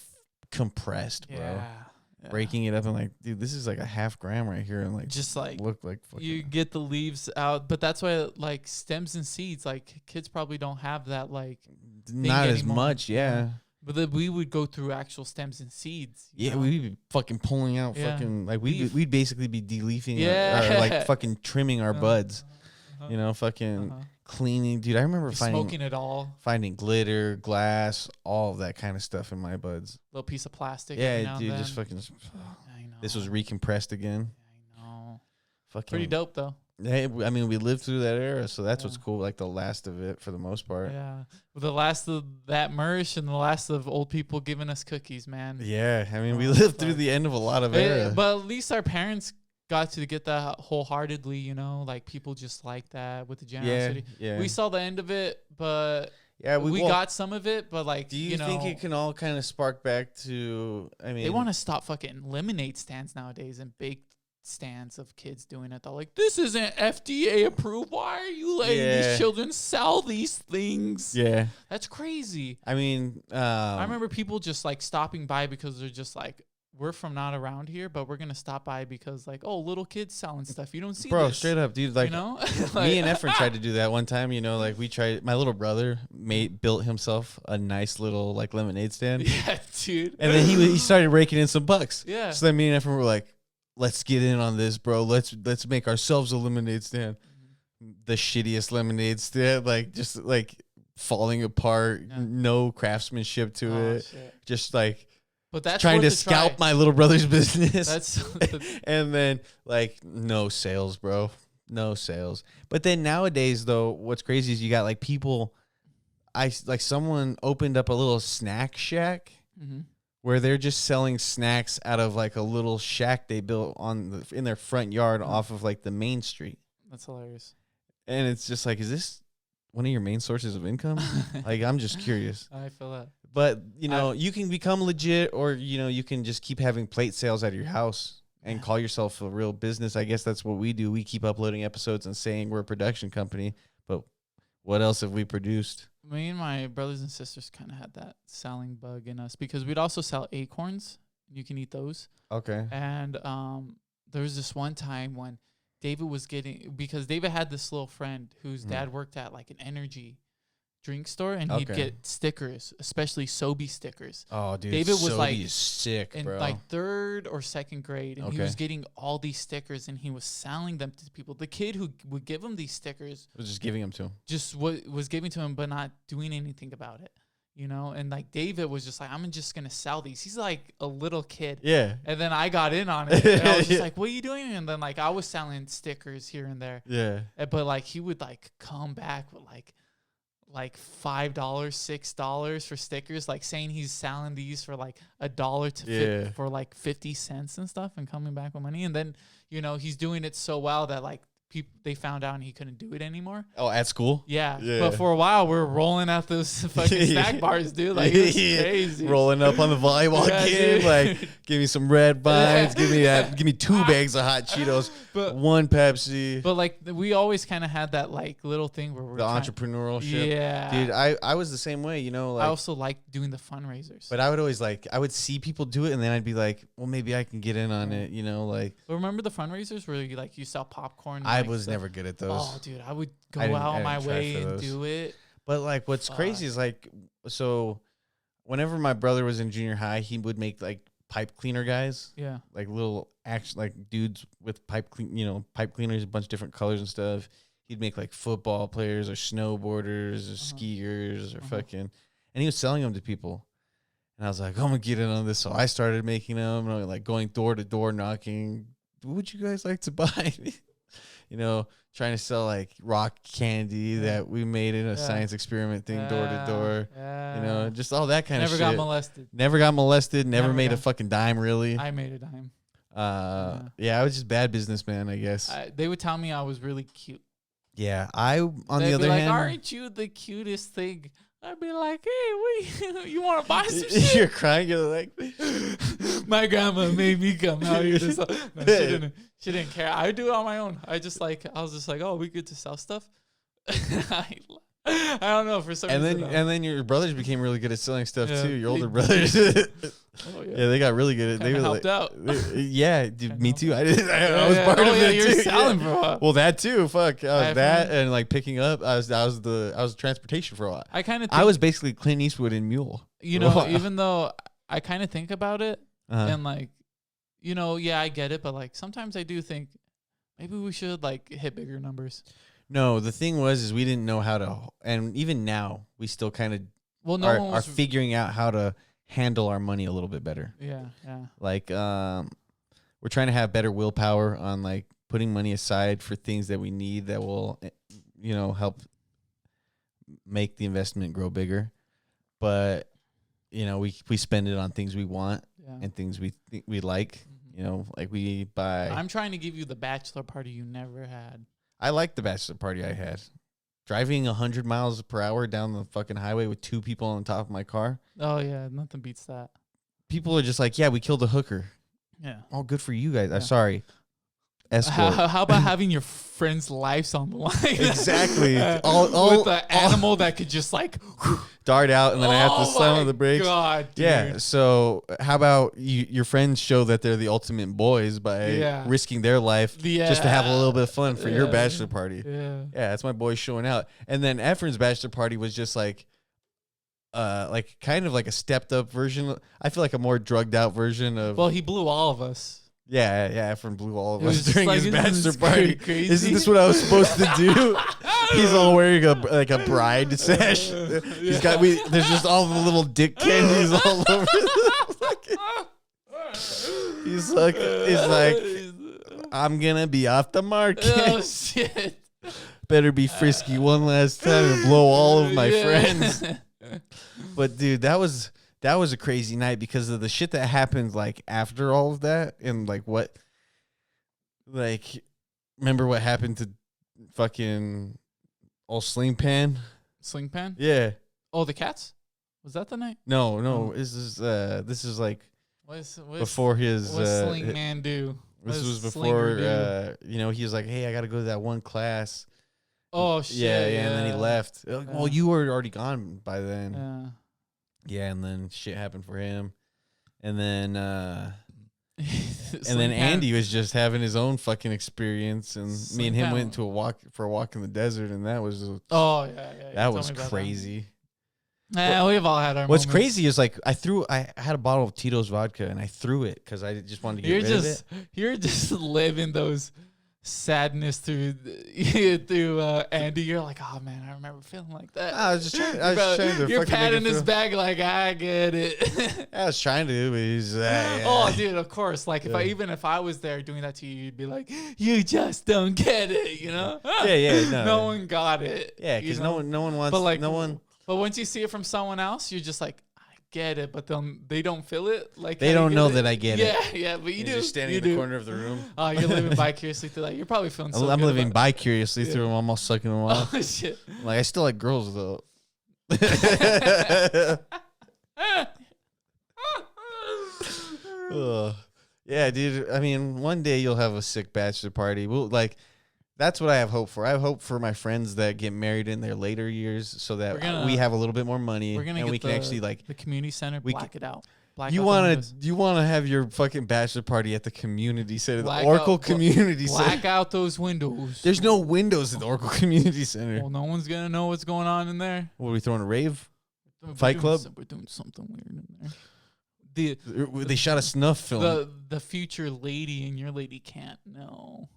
compressed, bro. Yeah. Breaking it up and like, dude, this is like a half gram right here, and like just like look like fucking. You get the leaves out, but that's why like stems and seeds, like kids probably don't have that like not as much, yeah. But we would go through actual stems and seeds. Yeah, we'd be fucking pulling out fucking like we'd basically be deleafing or like fucking trimming our buds. Fucking cleaning, dude. I remember smoking it all, finding glitter, glass, all of that kind of stuff in my buds. Little piece of plastic. Yeah, dude, just fucking. I know. This was recompressed again. I know. Fucking pretty dope though. Hey, I mean, we lived through that era, so that's what's cool. Like the last of it, for the most part. Yeah, the last of that merch and the last of old people giving us cookies, man. Yeah, I mean, we lived through the end of a lot of era. But at least our parents got to get that wholeheartedly, like people just like that with the generosity. Yeah. We saw the end of it, but Yeah, we got some of it, but like, do you think it can all kind of spark back to? I mean, they want to stop fucking lemonade stands nowadays and bake stands of kids doing it. They're like, this isn't FDA approved. Why are you letting these children sell these things? Yeah, that's crazy. I mean, I remember people just like stopping by because they're just like, we're from not around here, but we're gonna stop by because like, oh, little kids selling stuff. You don't see bro, this. straight up, dude. Like, you know, me and Efren tried to do that one time. You know, like we tried. My little brother built himself a nice little like lemonade stand. Yeah, dude. And then he started raking in some bucks. Yeah. So then me and Efren were like, let's get in on this, bro. Let's make ourselves a lemonade stand. The shittiest lemonade stand, like just like falling apart. Yeah. No craftsmanship to it. Shit. Just like. But that's trying to scalp my little brother's business. That's and then like no sales, bro. No sales. But then nowadays though, what's crazy is you got like people someone opened up a little snack shack where they're just selling snacks out of like a little shack they built in their front yard off of like the main street. That's hilarious. And it's just like, is this one of your main sources of income? Like, I'm just curious. I feel that. But, you know, you can become legit, or, you know, you can just keep having plate sales at your house and call yourself a real business. I guess that's what we do. We keep uploading episodes and saying we're a production company. But what else have we produced? Me and my brothers and sisters kind of had that selling bug in us because we'd also sell acorns. You can eat those. Okay. And there was this one time when David was because David had this little friend whose dad worked at like an energy drink store, and he'd get stickers, especially Sobe stickers. Oh, dude, David was Sobe like is sick, in bro. like 3rd or 2nd grade, and he was getting all these stickers, and he was selling them to people. The kid who would give him these stickers was just giving them to him. Just was giving to him, but not doing anything about it. You know, and like David was just like, I'm just gonna sell these. He's like a little kid. Yeah. And then I got in on it. And I was just like, what are you doing? And then like I was selling stickers here and there. Yeah. But like he would like come back with like $5, $6 for stickers, like saying he's selling these for like $1 for like 50 cents and stuff, and coming back with money. And then, you know, he's doing it so well that like they found out and he couldn't do it anymore. Oh, at school? Yeah. But for a while, we were rolling at those fucking snack bars, dude. Like, it was crazy. Rolling up on the volleyball game. Like, give me some red vines. Give me 2 bags of hot Cheetos. But 1 Pepsi. But, like, we always kind of had that, like, little thing where we're the entrepreneurship. Yeah. Dude, I was the same way, you know. Like, I also liked doing the fundraisers. But I would always, like, I would see people do it, and then I'd be like, well, maybe I can get in on it, you know, like. But remember the fundraisers where you sell popcorn? I was never good at those. Oh, dude, I would go out my way and do it. But like, what's crazy is like, so whenever my brother was in junior high, he would make like pipe cleaner guys. Yeah. Like little like dudes with pipe cleaners, a bunch of different colors and stuff. He'd make like football players or snowboarders or skiers or fucking, and he was selling them to people. And I was like, I'm gonna get in on this. So I started making them, and like going door to door knocking. What would you guys like to buy? You know, trying to sell like rock candy that we made in a science experiment thing, door to door. You know, just all that kind of shit. Never got molested. Never got molested. Never made a fucking dime, really. I made a dime. Yeah, I was just bad businessman, I guess. They would tell me I was really cute. Yeah, on They'd the other hand, aren't you the cutest thing? I'd be like, hey, you want to buy some shit? You're crying. You're like, my grandma made me come out here to sell. No, she didn't care. I would do it on my own. I was just like, oh, we good to sell stuff. I don't know, for some reason. And then your brothers became really good at selling stuff too. Your older brothers. Yeah, they got really good at. They were helped out. Yeah, dude, me too. I did. I was part of it you too. Were selling for a while. Well, that too. Fuck, I was that and like picking up. I was transportation for a while. I was basically Clint Eastwood in Mule. You know, even though I kind of think about it and like, you know, yeah, I get it, but like sometimes I do think maybe we should like hit bigger numbers. No, the thing is we didn't know how to, and even now we still kind of are figuring out how to handle our money a little bit better. Yeah. Like, we're trying to have better willpower on like putting money aside for things that we need that will, you know, help make the investment grow bigger. But, you know, we spend it on things we want and things we like. You know, like we buy. I'm trying to give you the bachelor party you never had. I like the bachelor party I had. driving 100 miles per hour down the fucking highway with 2 people on top of my car. Oh yeah, nothing beats that. People are just like, yeah, we killed a hooker. Yeah. Oh, good for you guys. Yeah. Sorry. Escort. How about having your friend's lives on the line? Exactly. With an animal that could just like dart out, and then I have to slam on the brakes. God, dude. Yeah. So how about your friends show that they're the ultimate boys by risking their life just to have a little bit of fun for your bachelor party? Yeah. Yeah, that's my boy showing out. And then Efren's bachelor party was just like kind of like a stepped up version. I feel like a more drugged out version of. Well, he blew all of us. Yeah, Efren blew all of It us was just during like, his isn't bachelor this party. crazy? Isn't this what I was supposed to do? He's all wearing a bride sash. He's got there's just all the little dick candies all over. He's like, I'm gonna be off the market. Oh shit! Better be frisky one last time and blow all of my friends. But dude, that was a crazy night because of the shit that happened like after all of that, and like remember what happened to fucking old Sling Pan? Sling Pan? Yeah. Oh, the cats? Was that the night? No. Oh. This is like What's before his. What Sling Man do? This was before he was like, hey, I got to go to that one class. Oh shit! Yeah, and then he left. Well, you were already gone by then. Yeah. Yeah, and then shit happened for him, and then Sling Andy was just having his own fucking experience, and Sling me and him Pan. went for a walk in the desert, and that was yeah. that was crazy. Yeah, we've all had our. What's moments. crazy is like I had a bottle of Tito's vodka and I threw it because I just wanted to get rid of it. You're just living those sadness through Andy. You're like, oh man, I remember feeling like that. I was just trying to. You're fucking patting make it his feel. back like I get it. I was trying to, but he's. Oh, dude, of course. Like if I was there doing that to you, you'd be like, you just don't get it, you know? Yeah. No one got it. Yeah, because no one wants. But like, no one. But once you see it from someone else, you're just like, I get it, but they don't feel it. Like they don't know that I get it. Yeah, but you do. Just standing in the corner of the room. Oh, you're living vicariously through that. You're probably feeling. So I'm good living about vicariously through them. I'm all sucking them off. Oh shit! Like I still like girls though. Yeah, dude. I mean, one day you'll have a sick bachelor party. That's what I have hope for. I have hope for my friends that get married in their later years, so that we have a little bit more money, and we can actually like the community center. Black it out. You want to have your fucking bachelor party at the community center, the Oracle Community Center. Black out those windows. There's no windows at the Oracle Community Center. Well, no one's gonna know what's going on in there. What are we throwing a rave? Fight Club? We're doing something weird in there. They shot a snuff film. The future lady and your lady can't know.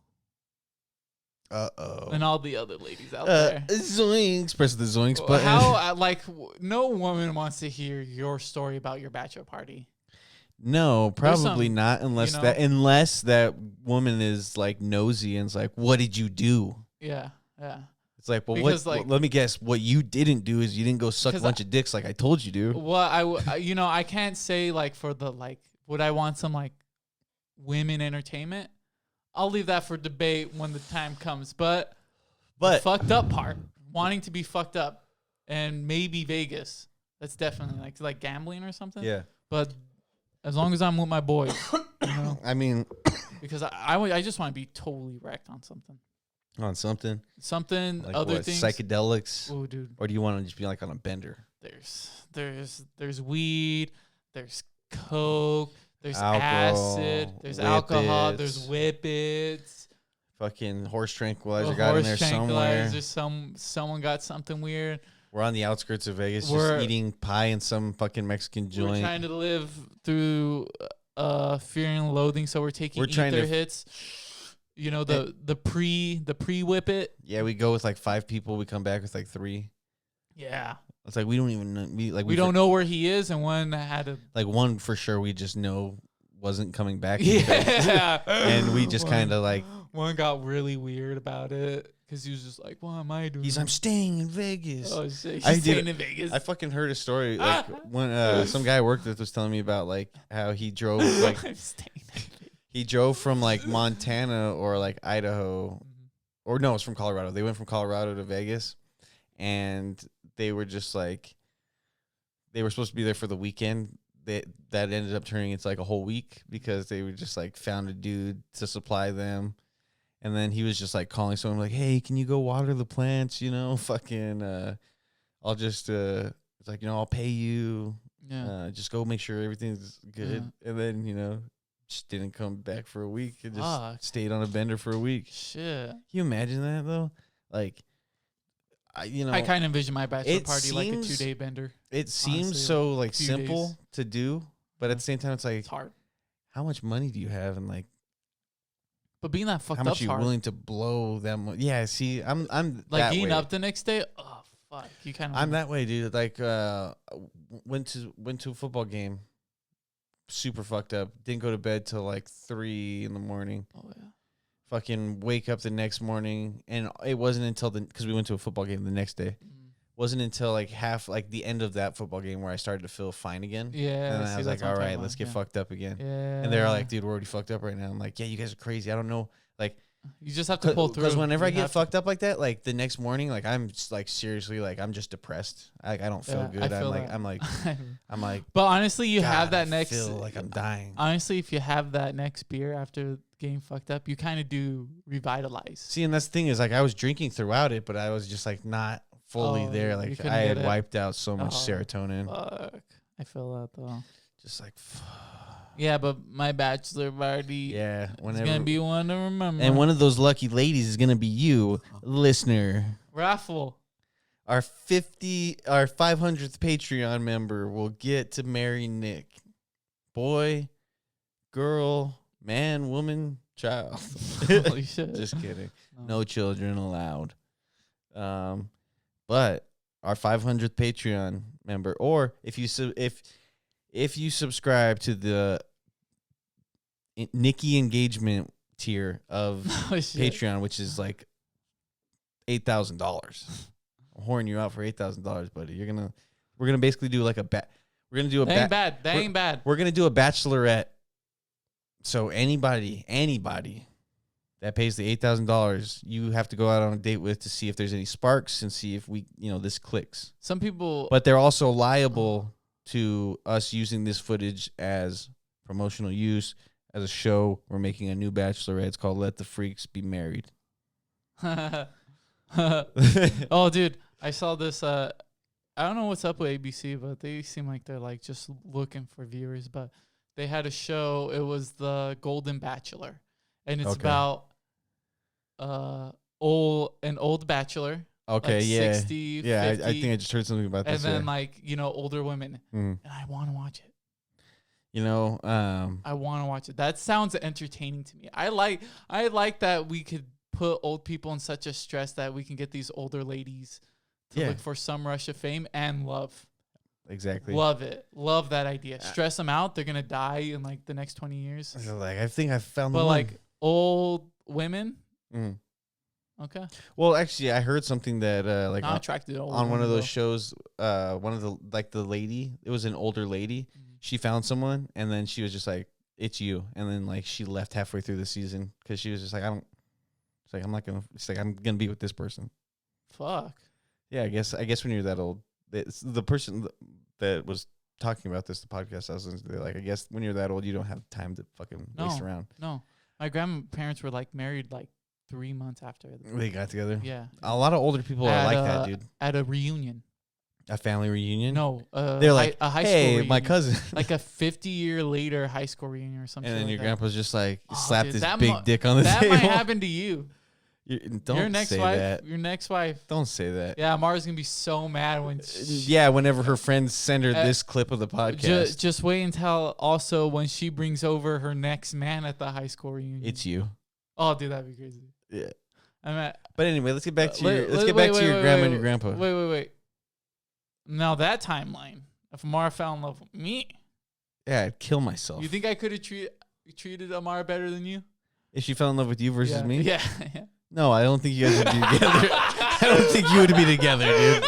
Uh-oh. And all the other ladies out there. Zoinks. Press the zoinks button. No woman wants to hear your story about your bachelor party. No, probably not unless that woman is like nosy and it's like, what did you do? Yeah. It's like, well, let me guess. What you didn't do is you didn't go suck a bunch of dicks like I told you to. Well, I can't say like for the would I want some like women entertainment? I'll leave that for debate when the time comes. But the fucked up part, wanting to be fucked up, and maybe Vegas. That's definitely like gambling or something. Yeah. But as long as I'm with my boys, I mean, because I just want to be totally wrecked on something. On something. Something. Like other what, things. Psychedelics. Oh, dude. Or do you want to just be like on a bender? There's weed. There's coke. There's alcohol, acid. There's alcohol. There's whippets. Fucking horse tranquilizer got in there somewhere. Someone got something weird. We're on the outskirts of Vegas, just eating pie in some fucking Mexican joint. We're trying to live through fear and loathing, so we're taking ether hits. You know the pre whippet. Yeah, we go with like 5 people. We come back with like 3. Yeah. It's like we don't even know. We don't know where he is, and one had a one for sure. We just know wasn't coming back. Yeah, and we just kind of like one got really weird about it because he was just like, "What am I doing?" I'm staying in Vegas. Oh shit, he's staying in Vegas. I fucking heard a story like when some guy I worked with was telling me about like how he drove like he drove from like Montana or like Idaho, or no, it's from Colorado. They went from Colorado to Vegas. and they were just like, they were supposed to be there for the weekend. That ended up turning into like a whole week because they were just like found a dude to supply them. And then he was just like calling someone like, hey, can you go water the plants? You know, fucking, I'll just, it's like, you know, I'll pay you. Yeah. Just go make sure everything's good. And then, you know, just didn't come back for a week. It just stayed on a bender for a week. Shit. Can you imagine that though? Like, you know, I kind of envision my bachelor party like a 2-day bender. It seems honestly, so like simple days. To do, but at the same time, it's like, it's hard. How much money do you have? And like, but being that fucked up, how much are you willing to blow that much? Yeah, see, I'm like getting up the next day. Oh fuck, you kind of. I'm that way, dude. Like, went to a football game, super fucked up. Didn't go to bed till like 3 a.m. Oh yeah. Fucking wake up the next morning, and it wasn't until because we went to a football game the next day. Wasn't until like the end of that football game where I started to feel fine again. Yeah. And then I was like, all right, let's get fucked up again. Yeah. And they're like, dude, we're already fucked up right now. I'm like, yeah, you guys are crazy. I don't know. Like, you just have to pull through. Because whenever I get fucked up like that, like the next morning, like I'm just, like seriously, like I'm just depressed. Like I don't feel good. I'm like. But honestly, you God, have that I next. feel like I'm dying. Honestly, if you have that next beer after getting fucked up, you kind of do revitalize. See, and that's the thing is like I was drinking throughout it, but I was just like not fully there. Like I had wiped out so much serotonin. Fuck. I feel that though. Just like. Yeah, but my bachelor party. Yeah, it's gonna be one to remember. And one of those lucky ladies is gonna be you, listener. Raffle. Our 500th Patreon member will get to marry Nick. Boy, girl, man, woman, child. Holy shit. Just kidding. No children allowed. But our 500th Patreon member, or if you subscribe to the Nikki engagement tier of Patreon, which is like $8,000. I'm whoring you out for $8,000, buddy. We're gonna basically do like we're gonna do a That ain't bad. We're gonna do a bachelorette. So anybody that pays the $8,000, you have to go out on a date with to see if there's any sparks and see if this clicks. Some people, but they're also liable to us using this footage as promotional use as a show. We're making a new bachelorette. It's called Let the Freaks Be Married. Oh, dude, I saw this. I don't know what's up with ABC, but they seem like they're like just looking for viewers. But they had a show. It was the Golden Bachelor, and it's about an old bachelor. Okay, like yeah. 60, yeah, 50, I think I just heard something about this. And then older women. And I want to watch it. I want to watch it. That sounds entertaining to me. I like that we could put old people in such a stress that we can get these older ladies to look for some rush of fame and love. Exactly. Love it. Love that idea. Stress them out. They're going to die in like the next 20 years. Like, I think I found the one. But like old women. Okay. Well, actually, I heard something that like on one of those shows, one of the lady, it was an older lady. She found someone, and then she was just like, "It's you," and then like she left halfway through the season because she was just like, "I'm gonna be with this person." Fuck. Yeah, I guess when you're that old, the person that was talking about this, the podcast I was listening to, like, I guess when you're that old, you don't have time to fucking waste around. No, my grandparents were like married like 3 months after they got together. Yeah, a lot of older people are like that, dude. At a reunion. A family reunion? No, they're like, a high hey, school reunion. my cousin. Like a 50-year later high school reunion or something. And then like your that. grandpa's just like slapped his big dick on the table. That might happen to you. Don't your next say wife, that. Your next wife. Don't say that. Yeah, Mara's gonna be so mad when. Whenever her friends send her this clip of the podcast. Just wait until also when she brings over her next man at the high school reunion. It's you. Oh, dude, that'd be crazy. Yeah. But anyway, let's get back to your grandma and your grandpa. Wait. Now that timeline, if Amara fell in love with me, yeah, I'd kill myself. You think I could have treated Amara better than you? If she fell in love with you versus me? Yeah. No, I don't think you guys would be together. I don't think you would be together, dude.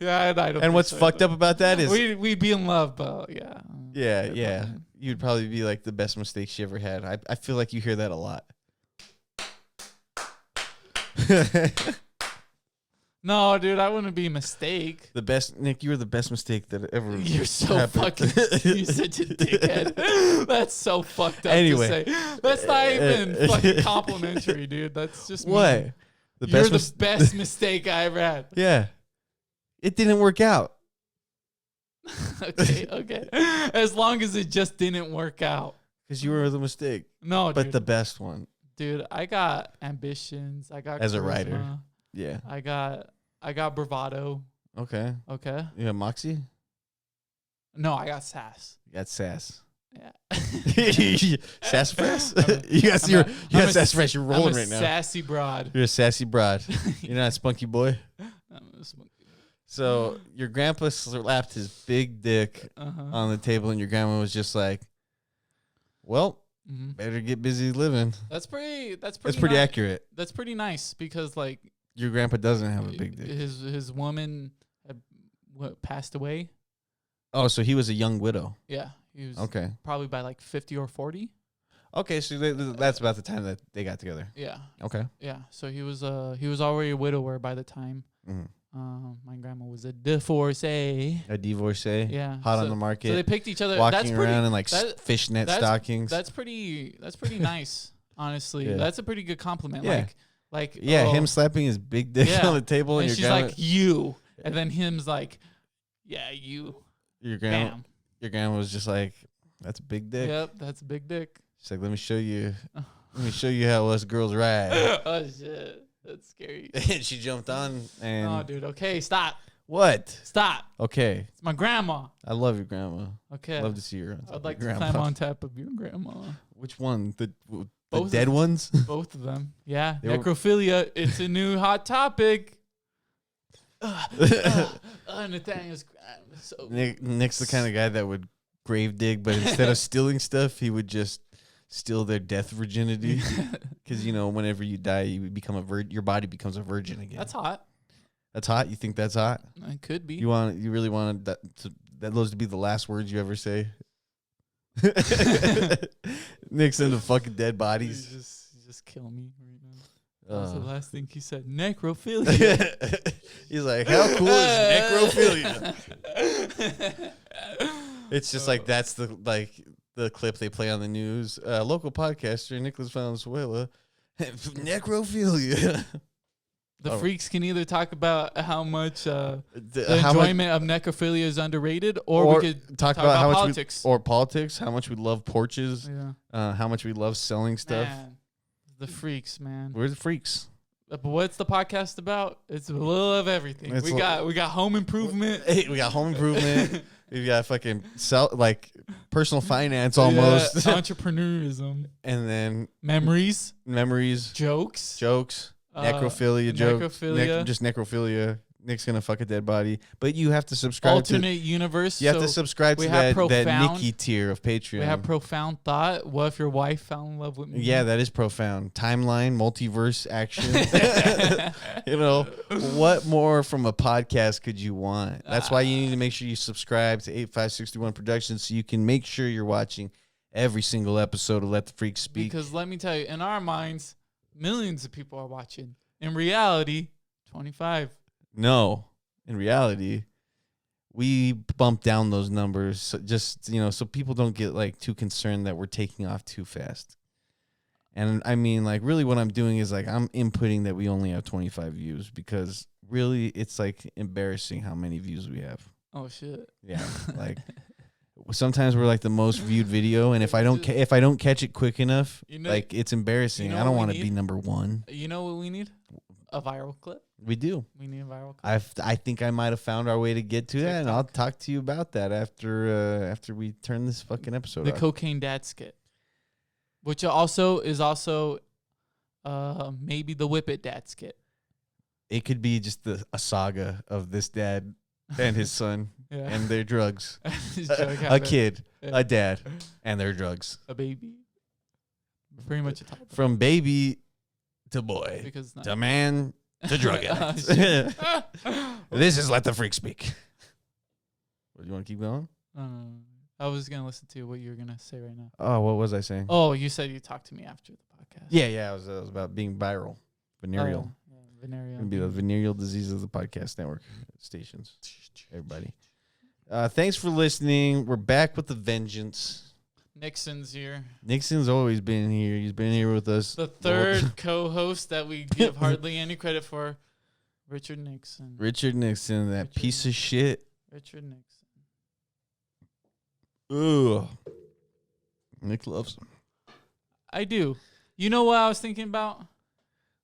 Yeah, I don't. And what's fucked up about that is we'd be in love, but yeah. Yeah. You'd probably be like the best mistake she ever had. I feel like you hear that a lot. No, dude, I wouldn't be a mistake. The best, Nick. You were the best mistake that ever. You're so happened. fucking. You're such a dickhead. That's so fucked up Anyway. to say. That's not even fucking complimentary, dude. That's just What? mean. The You're best the best mistake I ever had. Yeah. It didn't work out. Okay. As long as it just didn't work out. Because you were the mistake. No, But dude. the best one. Dude, I got ambitions. I got As a charisma. writer. Yeah. I got bravado. Okay. Okay. You have moxie? No, I got sass. You got sass. Yeah. Sassafras? I'm you got sassafras. You're rolling I'm a right now. sassy broad. You're a sassy broad. You're not a spunky boy. I'm a spunky. So your grandpa slapped his big dick on the table, and your grandma was just like, "Well, better get busy living." That's pretty accurate. That's pretty nice because like Your grandpa doesn't have a big dick. his woman had, passed away. Oh, so he was a young widow. Yeah, he was Okay. probably by like 50 or 40. Okay, so that's about the time that they got together. Yeah. Okay. Yeah. So he was already a widower by the time. My grandma was a divorcee. A divorcee. Yeah. Hot on the market. So they picked each other. Walking around in like fishnet stockings. That's pretty nice, honestly. Yeah. That's a pretty good compliment. Yeah. Like him slapping his big dick on the table, and your she's grandma, like, you, and then him's like, yeah, you. Your grandma. Bam. Your grandma was just like, "That's a big dick." Yep, that's a big dick. She's like, "Let me show you. Let me show you how us girls ride." Oh shit, that's scary. And she jumped on and. Oh, dude. Okay, stop. What? Stop. Okay. It's my grandma. I love your grandma. Okay. Love to see her. On top I'd of like your to grandma. climb on top of your grandma. Which one? The Both dead ones? Both of them. Yeah. They were- Necrophilia. It's a new hot topic. Nathaniel's so Nick's the kind of guy that would grave dig, but instead of stealing stuff, he would just steal their death virginity. Because whenever you die, you become a virgin. Your body becomes a virgin again. That's hot. That's hot. You think that's hot? It could be. You really want those to be the last words you ever say? Nick's into fucking dead bodies. You just kill me right now. That was the last thing he said. Necrophilia. He's like, how cool is necrophilia? It's just like that's the clip they play on the news. Local podcaster Nicholas Valenzuela, necrophilia. The freaks can either talk about how much the how enjoyment of necrophilia is underrated, or we could talk about how politics. much politics, how much we love porches, Yeah. how much we love selling stuff. Man, the freaks, man. We're the freaks. But what's the podcast about? It's a little of everything. It's We got home improvement. Hey, we got home improvement. We got fucking personal finance almost. Yeah, entrepreneurism. And then Memories. jokes, necrophilia, necrophilia. just necrophilia. Nick's gonna fuck a dead body, but you have to subscribe. Alternate universe. You have to subscribe to that Nicky tier of Patreon. We have profound thought. What if your wife fell in love with me? Yeah, that is profound. Timeline, multiverse action. What more from a podcast could you want? That's why you need to make sure you subscribe to 8561 Productions so you can make sure you're watching every single episode of Let the Freaks Speak. Because let me tell you, in our minds, millions of people are watching. In reality, 25. No, in reality, we bump down those numbers so people don't get too concerned that we're taking off too fast. And I mean, really what I'm doing is I'm inputting that we only have 25 views because really it's embarrassing how many views we have. Oh shit. Yeah. Sometimes we're the most viewed video, and if I don't catch it quick enough, it's embarrassing. I don't want to be number one. You know what we need? A viral clip. We do. We need a viral clip. I think I might have found our way to get to that, and I'll talk to you about that after we turn this fucking episode The off. cocaine dad skit, which is also maybe the whip it dad skit. It could be just a saga of this dad and his son and their drugs. A kid, a dad, and their drugs. A baby. Pretty much a toddler. From baby to boy, Because to man to drug addict. This is Let the Freak Speak. What, you want to keep going? I was going to listen to what you were going to say right now. Oh, what was I saying? Oh, you said you talked to me after the podcast. Yeah, I was about being venereal. Venereal. It'll be the venereal disease of the podcast network stations. Everybody. Thanks for listening. We're back with a vengeance. Nixon's here. Nixon's always been here. He's been here with us. The third co-host that we give hardly any credit for, Richard Nixon. Richard Nixon, that piece of shit. Richard Nixon. Ugh. Nick loves him. I do. You know what I was thinking about?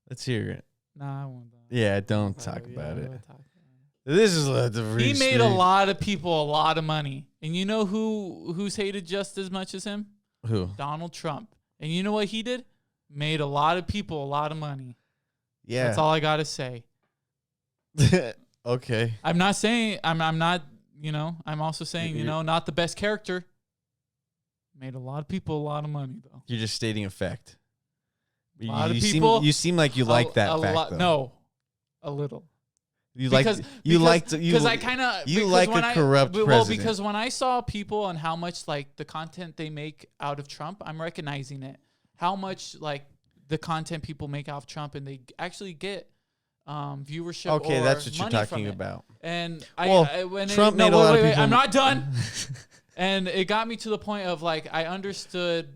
Let's hear it. Nah, I won't. Yeah, don't talk about it. This is He made a lot of people a lot of money. And you know who's hated just as much as him? Who? Donald Trump. And you know what he did? Made a lot of people a lot of money. Yeah. That's all I got to say. Okay. I'm not saying, I'm not, I'm also saying, not the best character. Made a lot of people a lot of money, though. You're just stating a fact. A lot of people. You seem like you like that fact, though. No, a little. You like a corrupt president. Well, because when I saw people and how much like the content they make out of Trump, I'm recognizing it. How much like the content people make out of Trump, and they actually get viewership. Okay, or that's what you're money talking from it. about. And Trump made a lot of people. I'm not done. And it got me to the point of like I understood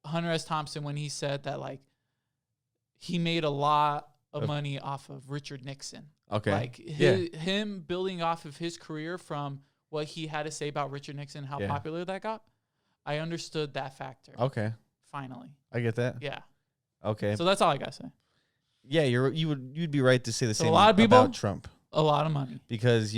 Hunter S. Thompson when he said that like he made a lot of money off of Richard Nixon. Okay. Like him building off of his career from what he had to say about Richard Nixon, how popular that got. I understood that factor. Okay. Finally. I get that. Yeah. Okay. So that's all I gotta say. Yeah, you'd be right to say the same a lot of people, about Trump. A lot of money. Because,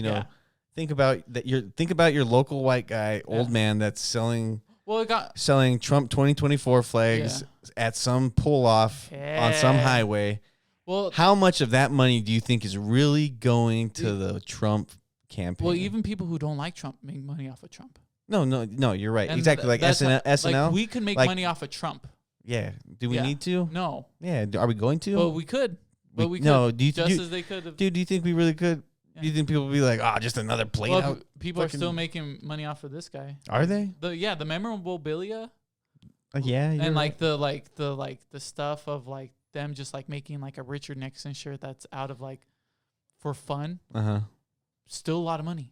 think about your local white guy, old man that's selling Trump 2024 flags at some pull off on some highway. Well, how much of that money do you think is really going to the Trump campaign? Well, even people who don't like Trump make money off of Trump. No, you're right. And exactly, like SNL. Like we could make money off of Trump. Yeah. Do we need to? No. Yeah. Are we going to? Well, we could. But we could. No. As they could have. Dude, do you think we really could? Yeah. Do you think people will be like, just another plate out? People are still making money off of this guy. Are they? The memorabilia. Yeah. And like the stuff of like them just like making like a Richard Nixon shirt that's out of like for fun. Still a lot of money.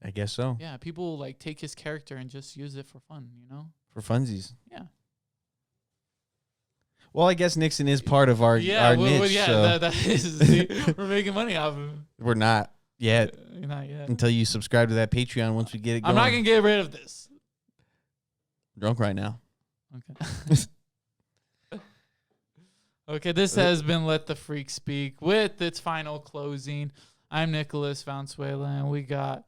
I guess so. Yeah, people like take his character and just use it for fun, For funsies. Yeah. Well, I guess Nixon is part of our niche. Yeah, that is. We're making money off of him. We're not yet. Not yet. Until you subscribe to that Patreon once we get it going. I'm not going to get rid of this. I'm drunk right now. Okay. Okay, this has been Let the Freak Speak with its final closing. I'm Nicholas Valenzuela, and we got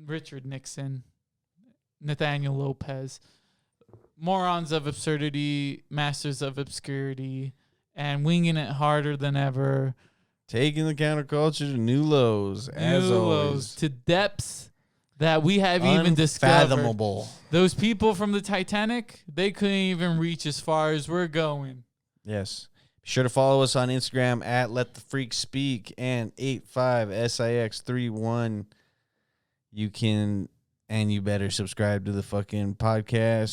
Richard Nixon, Nathaniel Lopez, morons of absurdity, masters of obscurity, and winging it harder than ever. Taking the counterculture to new lows, as always. To depths that we have even discovered. Unfathomable. Those people from the Titanic, they couldn't even reach as far as we're going. Yes. Be sure to follow us on Instagram at letthefreaksspeak and 85SIX31. You can, and you better subscribe to the fucking podcast.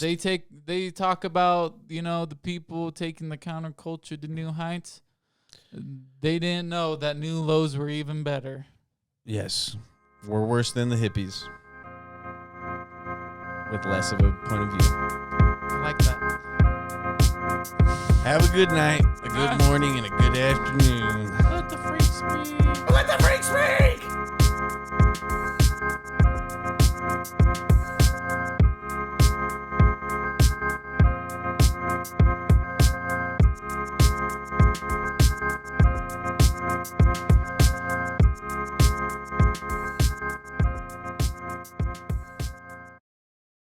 They talk about, the people taking the counterculture to new heights. They didn't know that new lows were even better. Yes. We're worse than the hippies. With less of a point of view. I like that. Have a good night, a good morning, and a good afternoon. Let the freak speak. Let the freak speak!